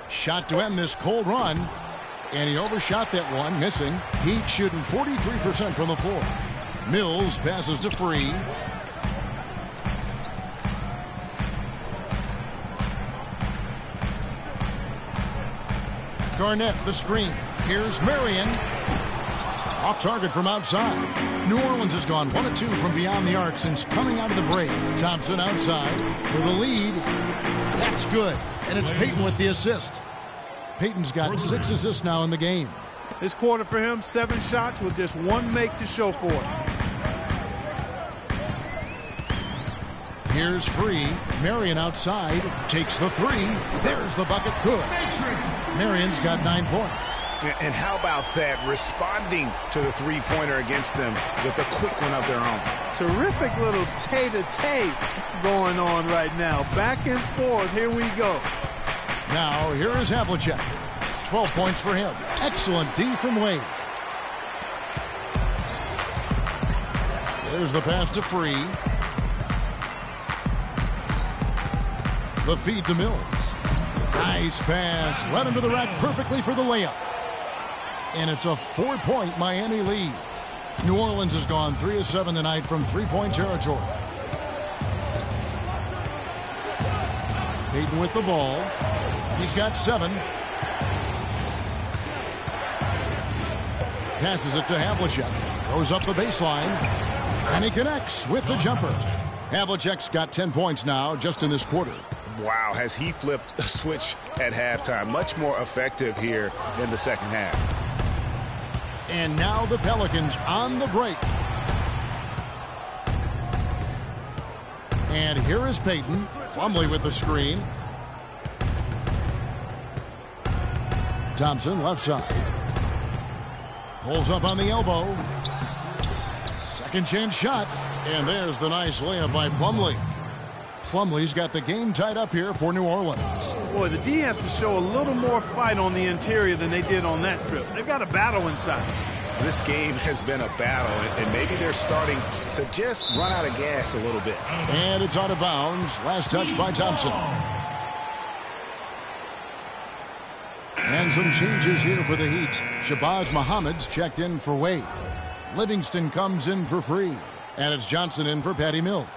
Shot to end this cold run. And he overshot that one, missing. Heat shooting 43% from the floor. Mills passes to Free. Garnett, the screen. Here's Marion. Off target from outside. New Orleans has gone 1 of 2 from beyond the arc since coming out of the break. Thompson outside for the lead. That's good. And it's Payton with the assist. Payton's got 6 assists now in the game. This quarter for him, 7 shots with just 1 make to show for it. Here's Free. Marion outside. Takes the 3. There's the bucket. Good. Marion's got 9 points. And how about that, responding to the three-pointer against them with a quick one of their own. Terrific little tay-to-tay going on right now. Back and forth. Here we go. Now, here is Havlicek. 12 points for him. Excellent D from Wade. There's the pass to Free. The feed to Mills. Nice pass. Right under the rack perfectly for the layup. And it's a 4-point Miami lead. New Orleans has gone 3 of 7 tonight from 3-point territory. Payton with the ball. He's got 7. Passes it to Havlicek. Goes up the baseline. And he connects with the jumper. Havlicek's got 10 points now just in this quarter. Wow, has he flipped a switch at halftime. Much more effective here in the second half. And now the Pelicans on the break. And here is Payton. Plumlee with the screen. Thompson left side. Pulls up on the elbow. Second chance shot. And there's the nice layup by Plumlee. Plumlee's got the game tied up here for New Orleans. Boy, the D has to show a little more fight on the interior than they did on that trip. They've got a battle inside. This game has been a battle, and maybe they're starting to just run out of gas a little bit. And it's out of bounds. Last touch by Thompson. And some changes here for the Heat. Shabazz Muhammad's checked in for Wade. Livingston comes in for Free. And it's Johnson in for Patty Mills.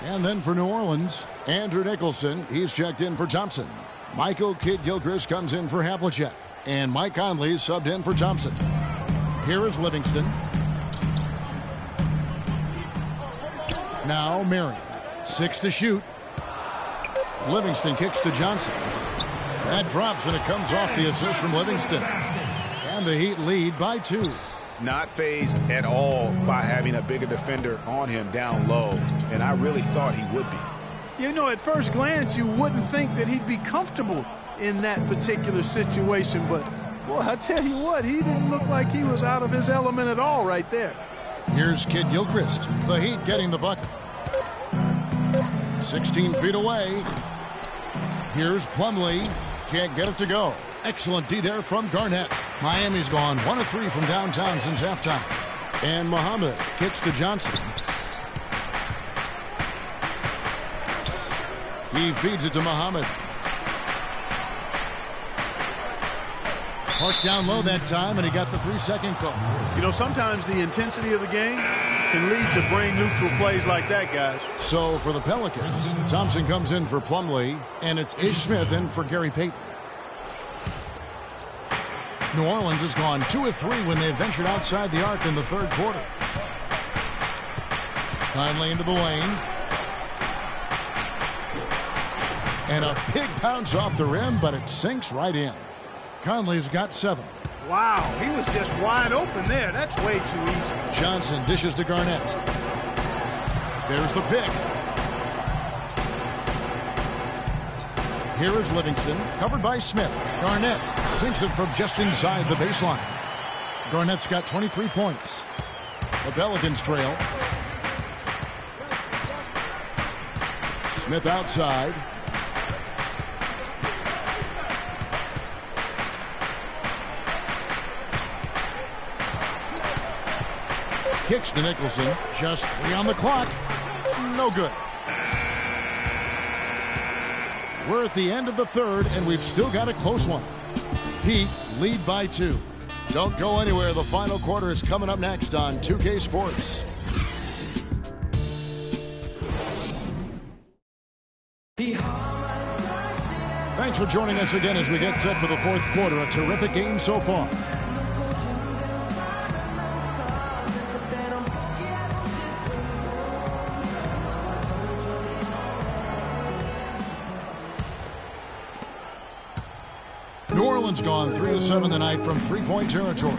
And then for New Orleans, Andrew Nicholson, he's checked in for Thompson. Michael Kidd-Gilchrist comes in for Havlicek. And Mike Conley subbed in for Thompson. Here is Livingston. Now Marion. 6 to shoot. Livingston kicks to Johnson. That drops, and it comes off the assist from Livingston. And the Heat lead by 2. Not fazed at all by having a bigger defender on him down low, and I really thought he would be. You know, at first glance, you wouldn't think that he'd be comfortable in that particular situation, but, boy, I tell you what, he didn't look like he was out of his element at all right there. Here's Kid Gilchrist. The Heat getting the bucket. 16 feet away. Here's Plumlee. Can't get it to go. Excellent D there from Garnett. Miami's gone 1 of 3 from downtown since halftime. And Muhammad kicks to Johnson. He feeds it to Muhammad. Parked down low that time, and he got the 3-second call. You know, sometimes the intensity of the game can lead to brain-neutral plays like that, guys. So for the Pelicans, Thompson comes in for Plumlee, and it's Ish Smith in for Gary Payton. New Orleans has gone 2 of 3 when they ventured outside the arc in the third quarter. Conley into the lane. And a big bounce off the rim, but it sinks right in. Conley's got 7. Wow, he was just wide open there. That's way too easy. Johnson dishes to Garnett. There's the pick. Here is Livingston, covered by Smith. Garnett sinks it from just inside the baseline. Garnett's got 23 points. The Pelicans trail. Smith outside. Kicks to Nicholson. Just 3 on the clock. No good. We're at the end of the third, and we've still got a close one. Heat lead by 2. Don't go anywhere. The final quarter is coming up next on 2K Sports. Thanks for joining us again as we get set for the fourth quarter. A terrific game so far. New Orleans gone 3 of 7 tonight from three-point territory.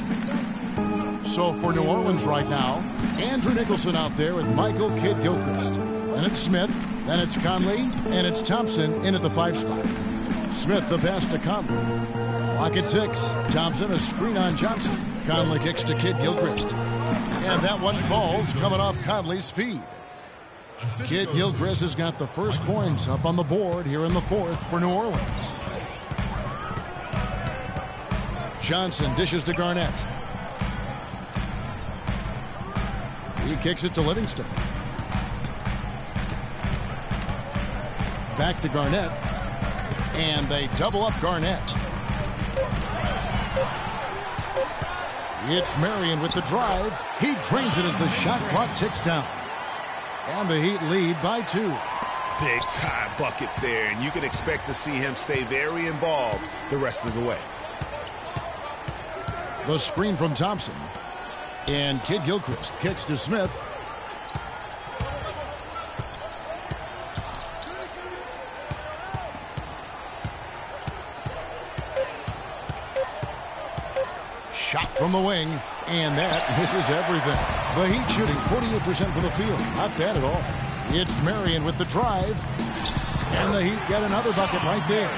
So for New Orleans right now, Andrew Nicholson out there with Michael Kidd Gilchrist. Then it's Smith, then it's Conley, and it's Thompson in at the 5 spot. Smith the pass to Conley. Clock at 6. Thompson a screen on Johnson. Conley kicks to Kidd Gilchrist. And that one falls coming off Conley's feed. Kidd Gilchrist has got the first points up on the board here in the fourth for New Orleans. Johnson dishes to Garnett. He kicks it to Livingston. Back to Garnett. And they double up Garnett. It's Marion with the drive. He drains it as the shot clock ticks down. And the Heat lead by 2. Big time bucket there, and you can expect to see him stay very involved the rest of the way. The screen from Thompson. And Kidd Gilchrist kicks to Smith. Shot from the wing, and that misses everything. The Heat shooting 48% from the field. Not bad at all. It's Marion with the drive. And the Heat get another bucket right there.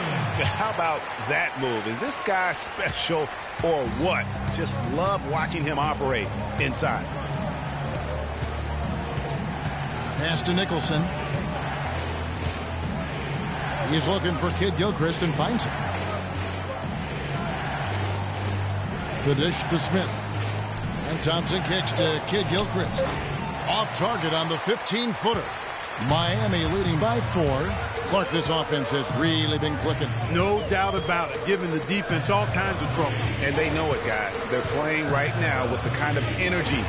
How about that move? Is this guy special or what? Just love watching him operate inside. Pass to Nicholson. He's looking for Kidd Gilchrist and finds him. The dish to Smith. And Thompson kicks to Kidd Gilchrist. Off target on the 15-footer. Miami leading by 4. Clark, this offense has really been clicking. No doubt about it, giving the defense all kinds of trouble. And they know it, guys. They're playing right now with the kind of energy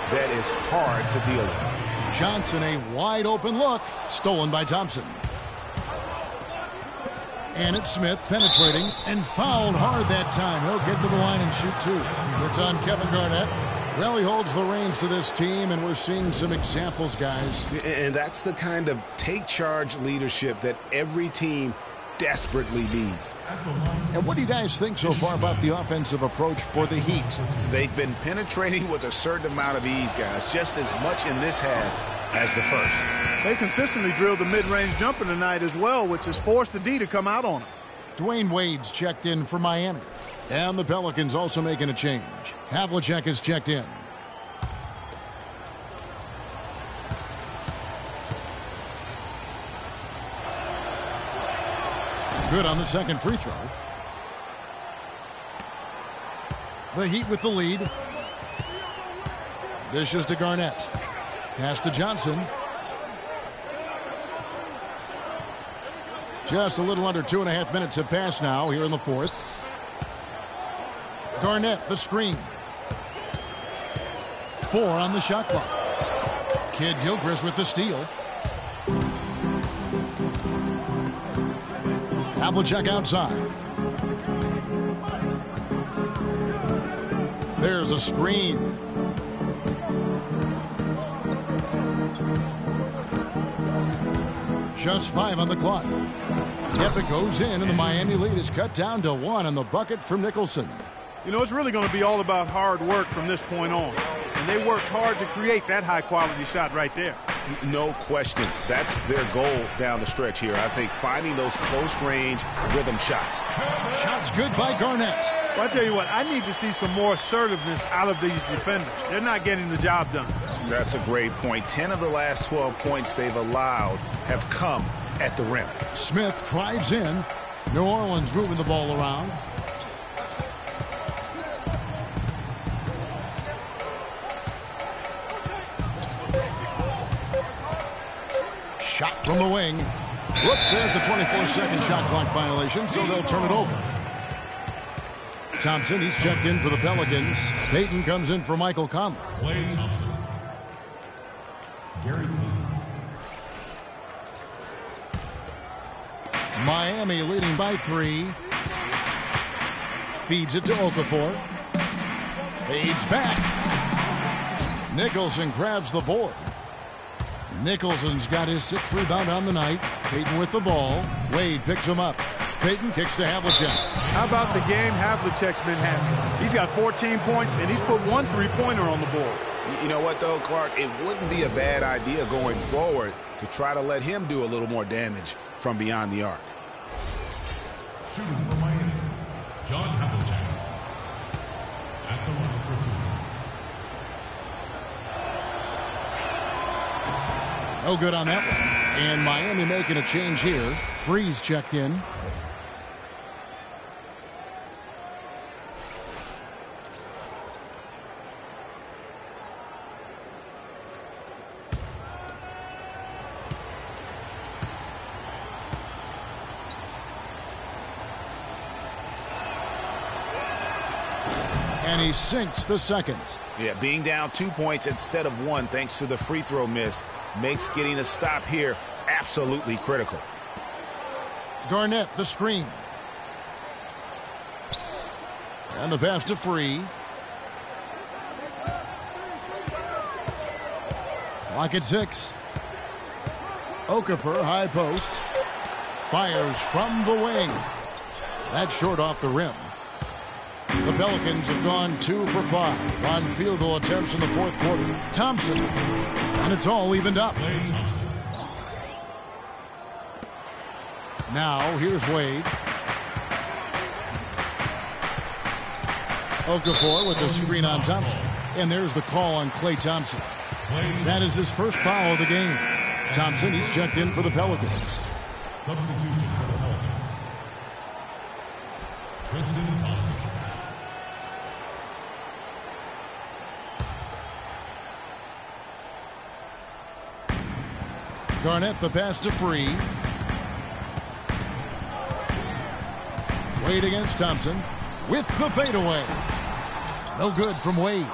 that is hard to deal with. Johnson, a wide open look, stolen by Thompson. And it's Smith penetrating and fouled hard that time. He'll get to the line and shoot two. It's on Kevin Garnett. Well, he holds the reins to this team, and we're seeing some examples, guys. And that's the kind of take charge leadership that every team desperately needs. And what do you guys think so far about the offensive approach for the Heat? They've been penetrating with a certain amount of ease, guys, just as much in this half as the first. They consistently drilled the mid-range jumper tonight as well, which has forced the D to come out on them. Dwayne Wade's checked in for Miami. And the Pelicans also making a change. Havlicek is checked in. Good on the second free throw. The Heat with the lead. Dishes to Garnett. Pass to Johnson. Just a little under 2.5 minutes have passed now here in the fourth. Garnett, the screen. 4 on the shot clock. Kid Gilchrist with the steal. Havlicek outside. There's a screen. Just 5 on the clock. Yep, it goes in, and the Miami lead is cut down to 1 on the bucket from Nicholson. You know, it's really going to be all about hard work from this point on. And they worked hard to create that high-quality shot right there. No question. That's their goal down the stretch here. I think finding those close-range rhythm shots. Shots good by Garnett. Well, I tell you what, I need to see some more assertiveness out of these defenders. They're not getting the job done. That's a great point. 10 of the last 12 points they've allowed have come at the rim. Smith drives in. New Orleans moving the ball around. Shot from the wing. Whoops, there's the 24-second shot clock violation, so they'll turn it over. Thompson, he's checked in for the Pelicans. Payton comes in for Michael Conley. Klay Thompson. Gary Payton. Miami leading by 3. Feeds it to Okafor. Fades back. Nicholson grabs the board. Nicholson's got his 6th rebound on the night. Payton with the ball. Wade picks him up. Payton kicks to Havlicek. How about the game Havlicek's been having? He's got 14 points, and he's put 1 3-pointer on the board. You know what, though, Clark? It wouldn't be a bad idea going forward to try to let him do a little more damage from beyond the arc. Shooting for Miami, John Havlicek. At the line for 2. No good on that one. And Miami making a change here. Freeze checked in. And he sinks the second. Yeah, being down 2 points instead of 1 thanks to the free throw miss makes getting a stop here absolutely critical. Garnett, the screen. And the pass to Free. Clock at 6. Okafor, high post. Fires from the wing. That's short off the rim. The Pelicans have gone 2 for 5 on field goal attempts in the fourth quarter. Thompson. And it's all evened up. Now, here's Wade. Okafor with the screen on Thompson. And there's the call on Klay Thompson. That is his first foul of the game. Thompson, he's checked in for the Pelicans. Substitution for the Pelicans. Tristan Thompson. Garnett, the pass to Free. Wade against Thompson with the fadeaway. No good from Wade.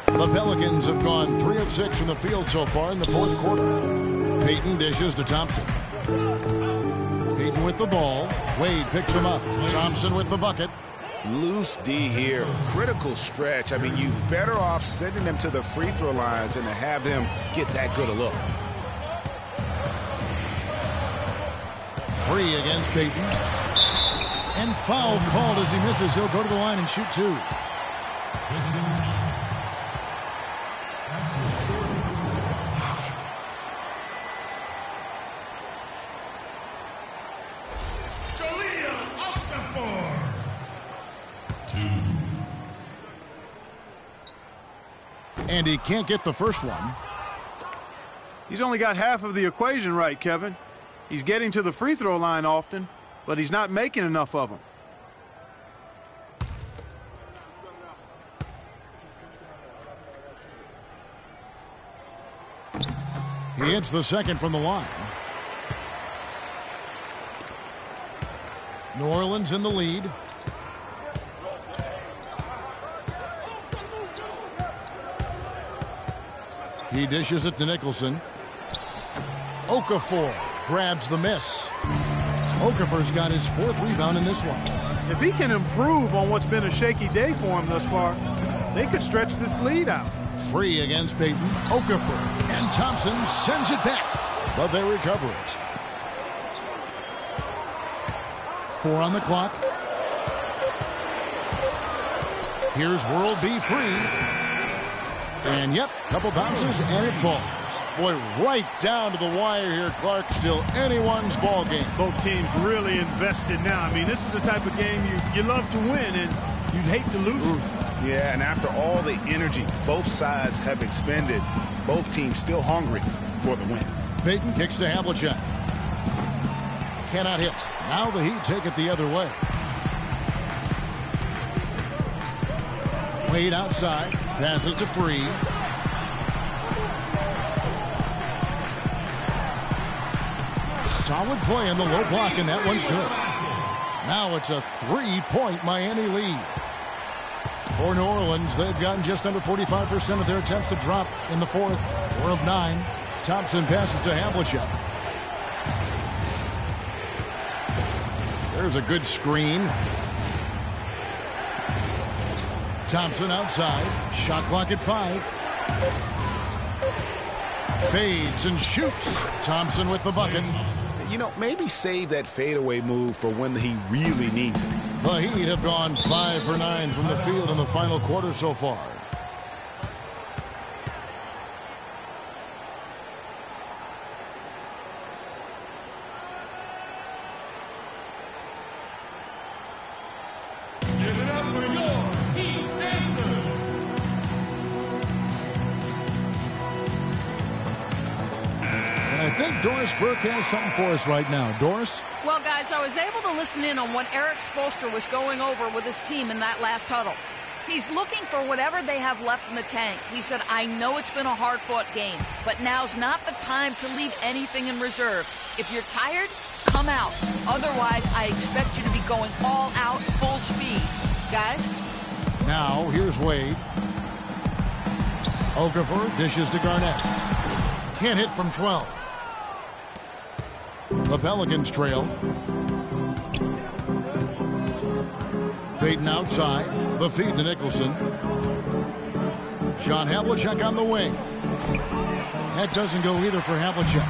The Pelicans have gone 3 of 6 from the field so far in the fourth quarter. Payton dishes to Thompson. Payton with the ball. Wade picks him up. Thompson with the bucket. Loose D here. Critical stretch. I mean, you better off sending them to the free throw lines than to have them get that good a look. Free against Payton. And foul called as he misses. He'll go to the line and shoot two. And he can't get the first one. He's only got half of the equation right, Kevin. He's getting to the free throw line often, but he's not making enough of them. He hits the second from the line. New Orleans in the lead. He dishes it to Nicholson. Okafor grabs the miss. Okafor's got his fourth rebound in this one. If he can improve on what's been a shaky day for him thus far, they could stretch this lead out. Free against Payton. Okafor. And Thompson sends it back, but they recover it. 4 on the clock. Here's World B free. And yep, couple bounces and it falls. Boy, right down to the wire here, Clark. Still anyone's ball game. Both teams really invested now. I mean, this is the type of game you love to win, and you'd hate to lose it. Yeah, and after all the energy both sides have expended, both teams still hungry for the win. Payton kicks to Havlicek. Cannot hit. Now the Heat take it the other way. Wade outside. Passes to Free. Solid play in the low block, and that one's good. Now it's a 3-point Miami lead. For New Orleans, they've gotten just under 45% of their attempts to drop in the fourth. 4 of 9. Thompson passes to Havlicek. There's a good screen. Thompson outside. Shot clock at 5. Fades and shoots. Thompson with the bucket. You know, maybe save that fadeaway move for when he really needs it. The Heat have gone 5 for 9 from the field in the final quarter so far. Give it up for your Heat Dancers. And I think Doris Burke has something for us right now. Doris? Well, guys, I was able to listen in on what Eric Spoelstra was going over with his team in that last huddle. He's looking for whatever they have left in the tank. He said, I know it's been a hard-fought game, but now's not the time to leave anything in reserve. If you're tired, come out. Otherwise, I expect you to be going all out, full speed. Guys? Now, here's Wade. Okafor dishes to Garnett. Can't hit from 12. The Pelicans trail. Payton outside. The feed to Nicholson. John Havlicek on the wing. That doesn't go either for Havlicek.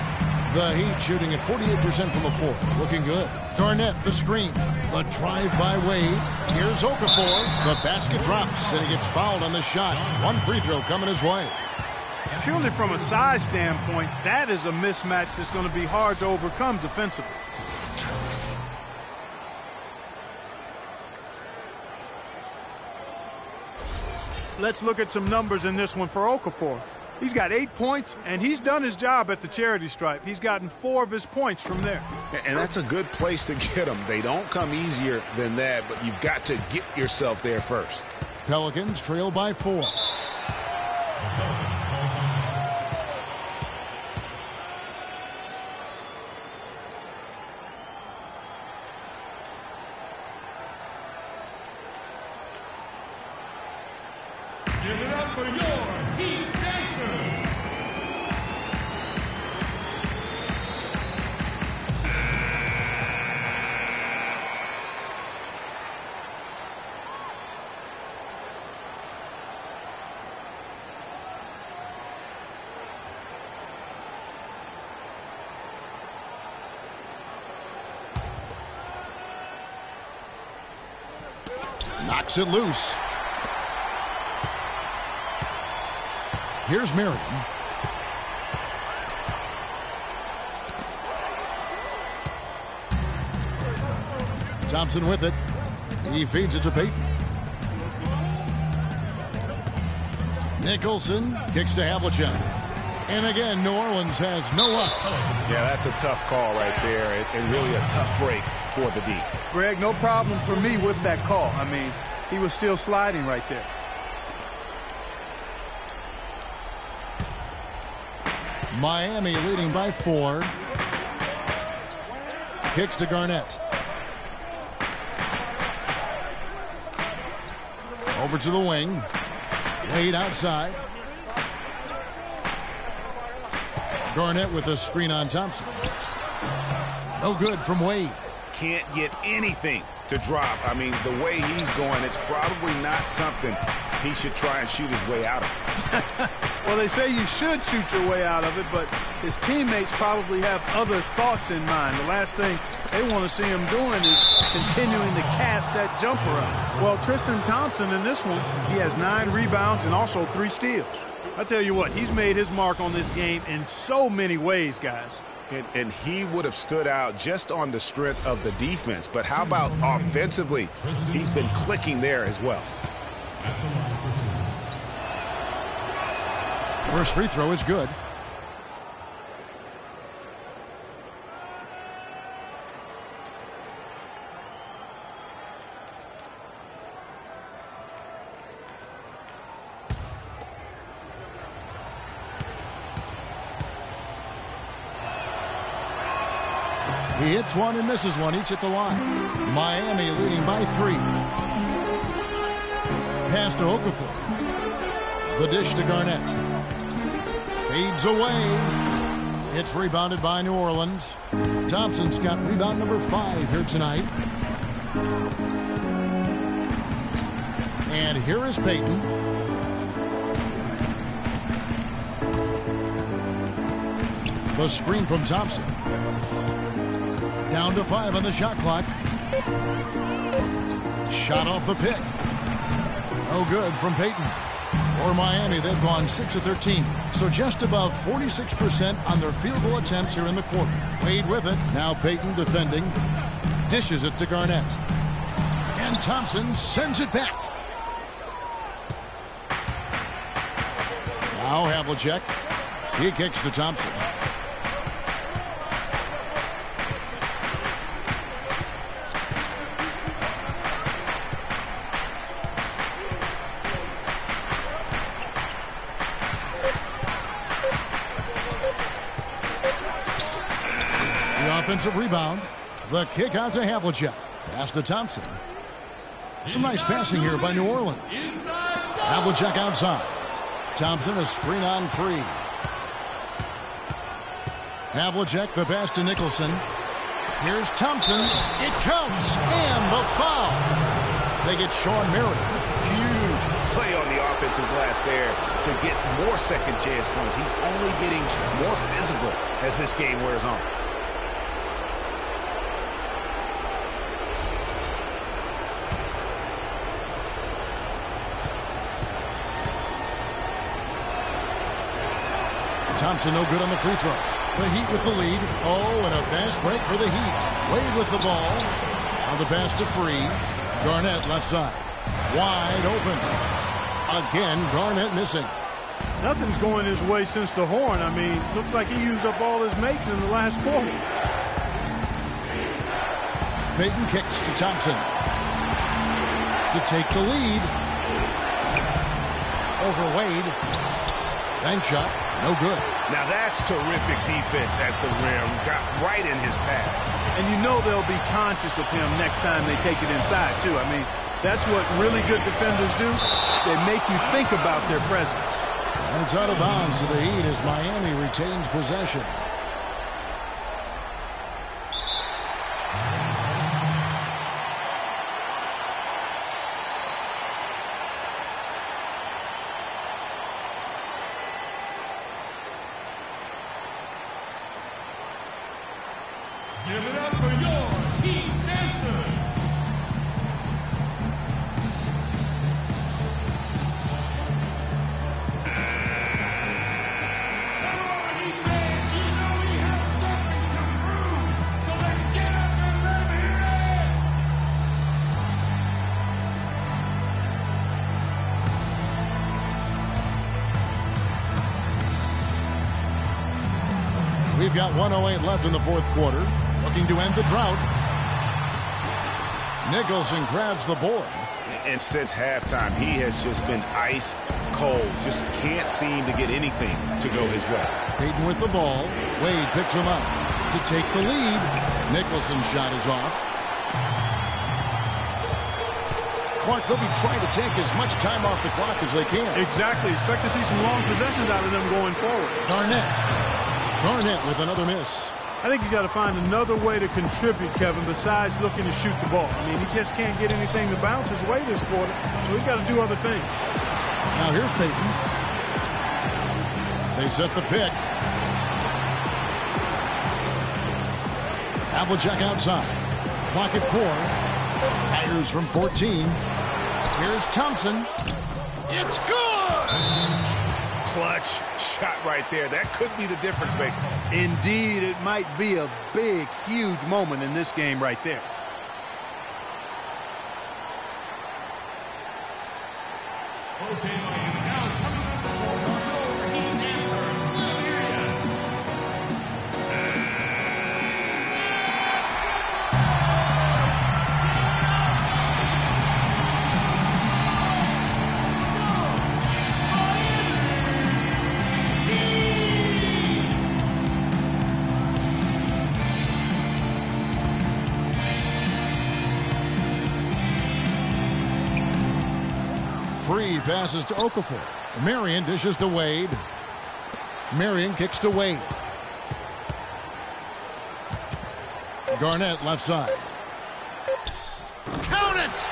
The Heat shooting at 48% from the floor. Looking good. Garnett, the screen. The drive by Wade. Here's Okafor. The basket drops, and he gets fouled on the shot. One free throw coming his way. Purely from a size standpoint, that is a mismatch that's going to be hard to overcome defensively. Let's look at some numbers in this one for Okafor. He's got 8 points, and he's done his job at the charity stripe. He's gotten 4 of his points from there. And that's a good place to get them. They don't come easier than that, but you've got to get yourself there first. Pelicans trail by 4. Give it up for your Heat Dancers. Knocks it loose. Here's Marion. Thompson with it. He feeds it to Payton. Nicholson kicks to Havlicek. And again, New Orleans has no luck. Yeah, that's a tough call right there, and really a tough break for the D. Greg, no problem for me with that call. I mean, he was still sliding right there. Miami leading by 4. Kicks to Garnett. Over to the wing. Wade outside. Garnett with a screen on Thompson. No good from Wade. Can't get anything to drop. I mean, the way he's going, it's probably not something he should try and shoot his way out of. Well, they say you should shoot your way out of it, but his teammates probably have other thoughts in mind. The last thing they want to see him doing is continuing to cast that jumper up. Well, Tristan Thompson in this one, he has 9 rebounds and also 3 steals. I tell you what, he's made his mark on this game in so many ways, guys. And he would have stood out just on the strength of the defense. But how about offensively? He's been clicking there as well. First free throw is good. He hits one and misses one, each at the line. Miami leading by 3. Pass to Okafor. The dish to Garnett. Fades away. It's rebounded by New Orleans. Thompson's got rebound number 5 here tonight. And here is Payton. The screen from Thompson. Down to 5 on the shot clock. Shot off the pick. No good from Payton. For Miami, they've gone 6 of 13. So just above 46% on their field goal attempts here in the quarter. Wade with it. Now Payton defending. Dishes it to Garnett. And Thompson sends it back. Now Havlicek. He kicks to Thompson. Offensive rebound. The kick out to Havlicek. Pass to Thompson. Some nice passing here by New Orleans. Havlicek outside. Thompson a screen on 3. Havlicek the pass to Nicholson. Here's Thompson. It counts. And the foul. They get Sean Marion. Huge play on the offensive glass there to get more second chance points. He's only getting more physical as this game wears on. Thompson no good on the free throw. The Heat with the lead. Oh, and a fast break for the Heat. Wade with the ball. Now the pass to Free. Garnett left side. Wide open. Again, Garnett missing. Nothing's going his way since the horn. I mean, looks like he used up all his makes in the last quarter. Payton kicks to Thompson. To take the lead. Over Wade. Bank shot. No good. Now that's terrific defense at the rim. Got right in his path. And you know they'll be conscious of him next time they take it inside, too. I mean, that's what really good defenders do. They make you think about their presence. And it's out of bounds to the Heat as Miami retains possession. Give it up for your Heat dancers. We've got 1:08 left in the fourth quarter. Looking to end the drought. Nicholson grabs the board. And since halftime, he has just been ice cold. Just can't seem to get anything to go his way. Payton with the ball. Wade picks him up to take the lead. Nicholson's shot is off. Clark, they'll be trying to take as much time off the clock as they can. Exactly. Expect to see some long possessions out of them going forward. Garnett with another miss. I think he's got to find another way to contribute, Kevin, besides looking to shoot the ball. I mean, he just can't get anything to bounce his way this quarter, so he's got to do other things. Now here's Payton. They set the pick. Havlicek outside. Clock at 4. Fires from 14. Here's Thompson. It's good! Clutch shot right there. That could be the difference maker. Indeed, it might be a big, huge moment in this game right there. Free passes to Okafor. Marion dishes to Wade. Marion kicks to Wade. Garnett left side. Count it!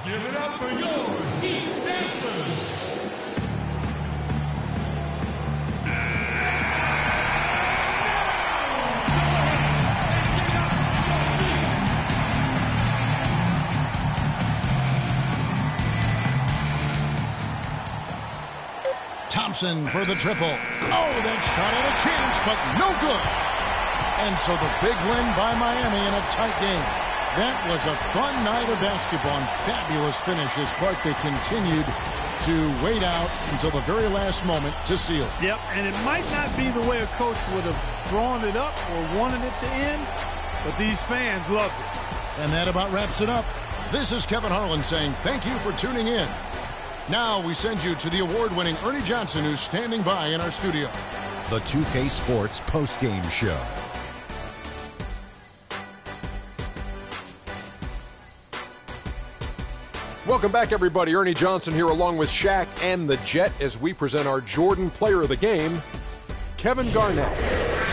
Give it up for your Heat Dancers. Thompson for the triple. Oh, that shot had a chance, but no good. And so the big win by Miami in a tight game. That was a fun night of basketball and fabulous finishes. Clark, they continued to wait out until the very last moment to seal it. Yep, and it might not be the way a coach would have drawn it up or wanted it to end, but these fans loved it. And that about wraps it up. This is Kevin Harlan saying thank you for tuning in. Now we send you to the award-winning Ernie Johnson, who's standing by in our studio. The 2K Sports postgame show. Welcome back, everybody. Ernie Johnson here along with Shaq and the Jet as we present our Jordan Player of the Game, Kevin Garnett.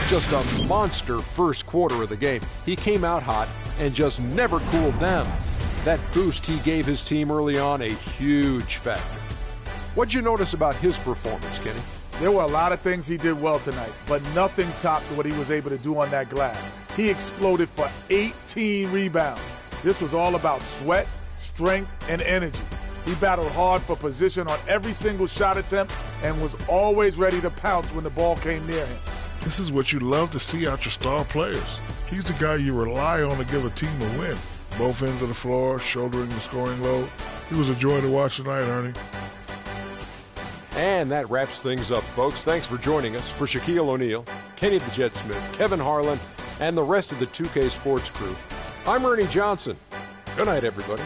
Just a monster first quarter of the game. He came out hot and just never cooled down. That boost he gave his team early on, a huge factor. What'd you notice about his performance, Kenny? There were a lot of things he did well tonight, but nothing topped what he was able to do on that glass. He exploded for 18 rebounds. This was all about sweat, strength, and energy. He battled hard for position on every single shot attempt and was always ready to pounce when the ball came near him. This is what you love to see out your star players. He's the guy you rely on to give a team a win. Both ends of the floor, shouldering the scoring load. He was a joy to watch tonight, Ernie. And that wraps things up, folks. Thanks for joining us. For Shaquille O'Neal, Kenny the Jet Smith, Kevin Harlan, and the rest of the 2K Sports crew, I'm Ernie Johnson. Good night, everybody.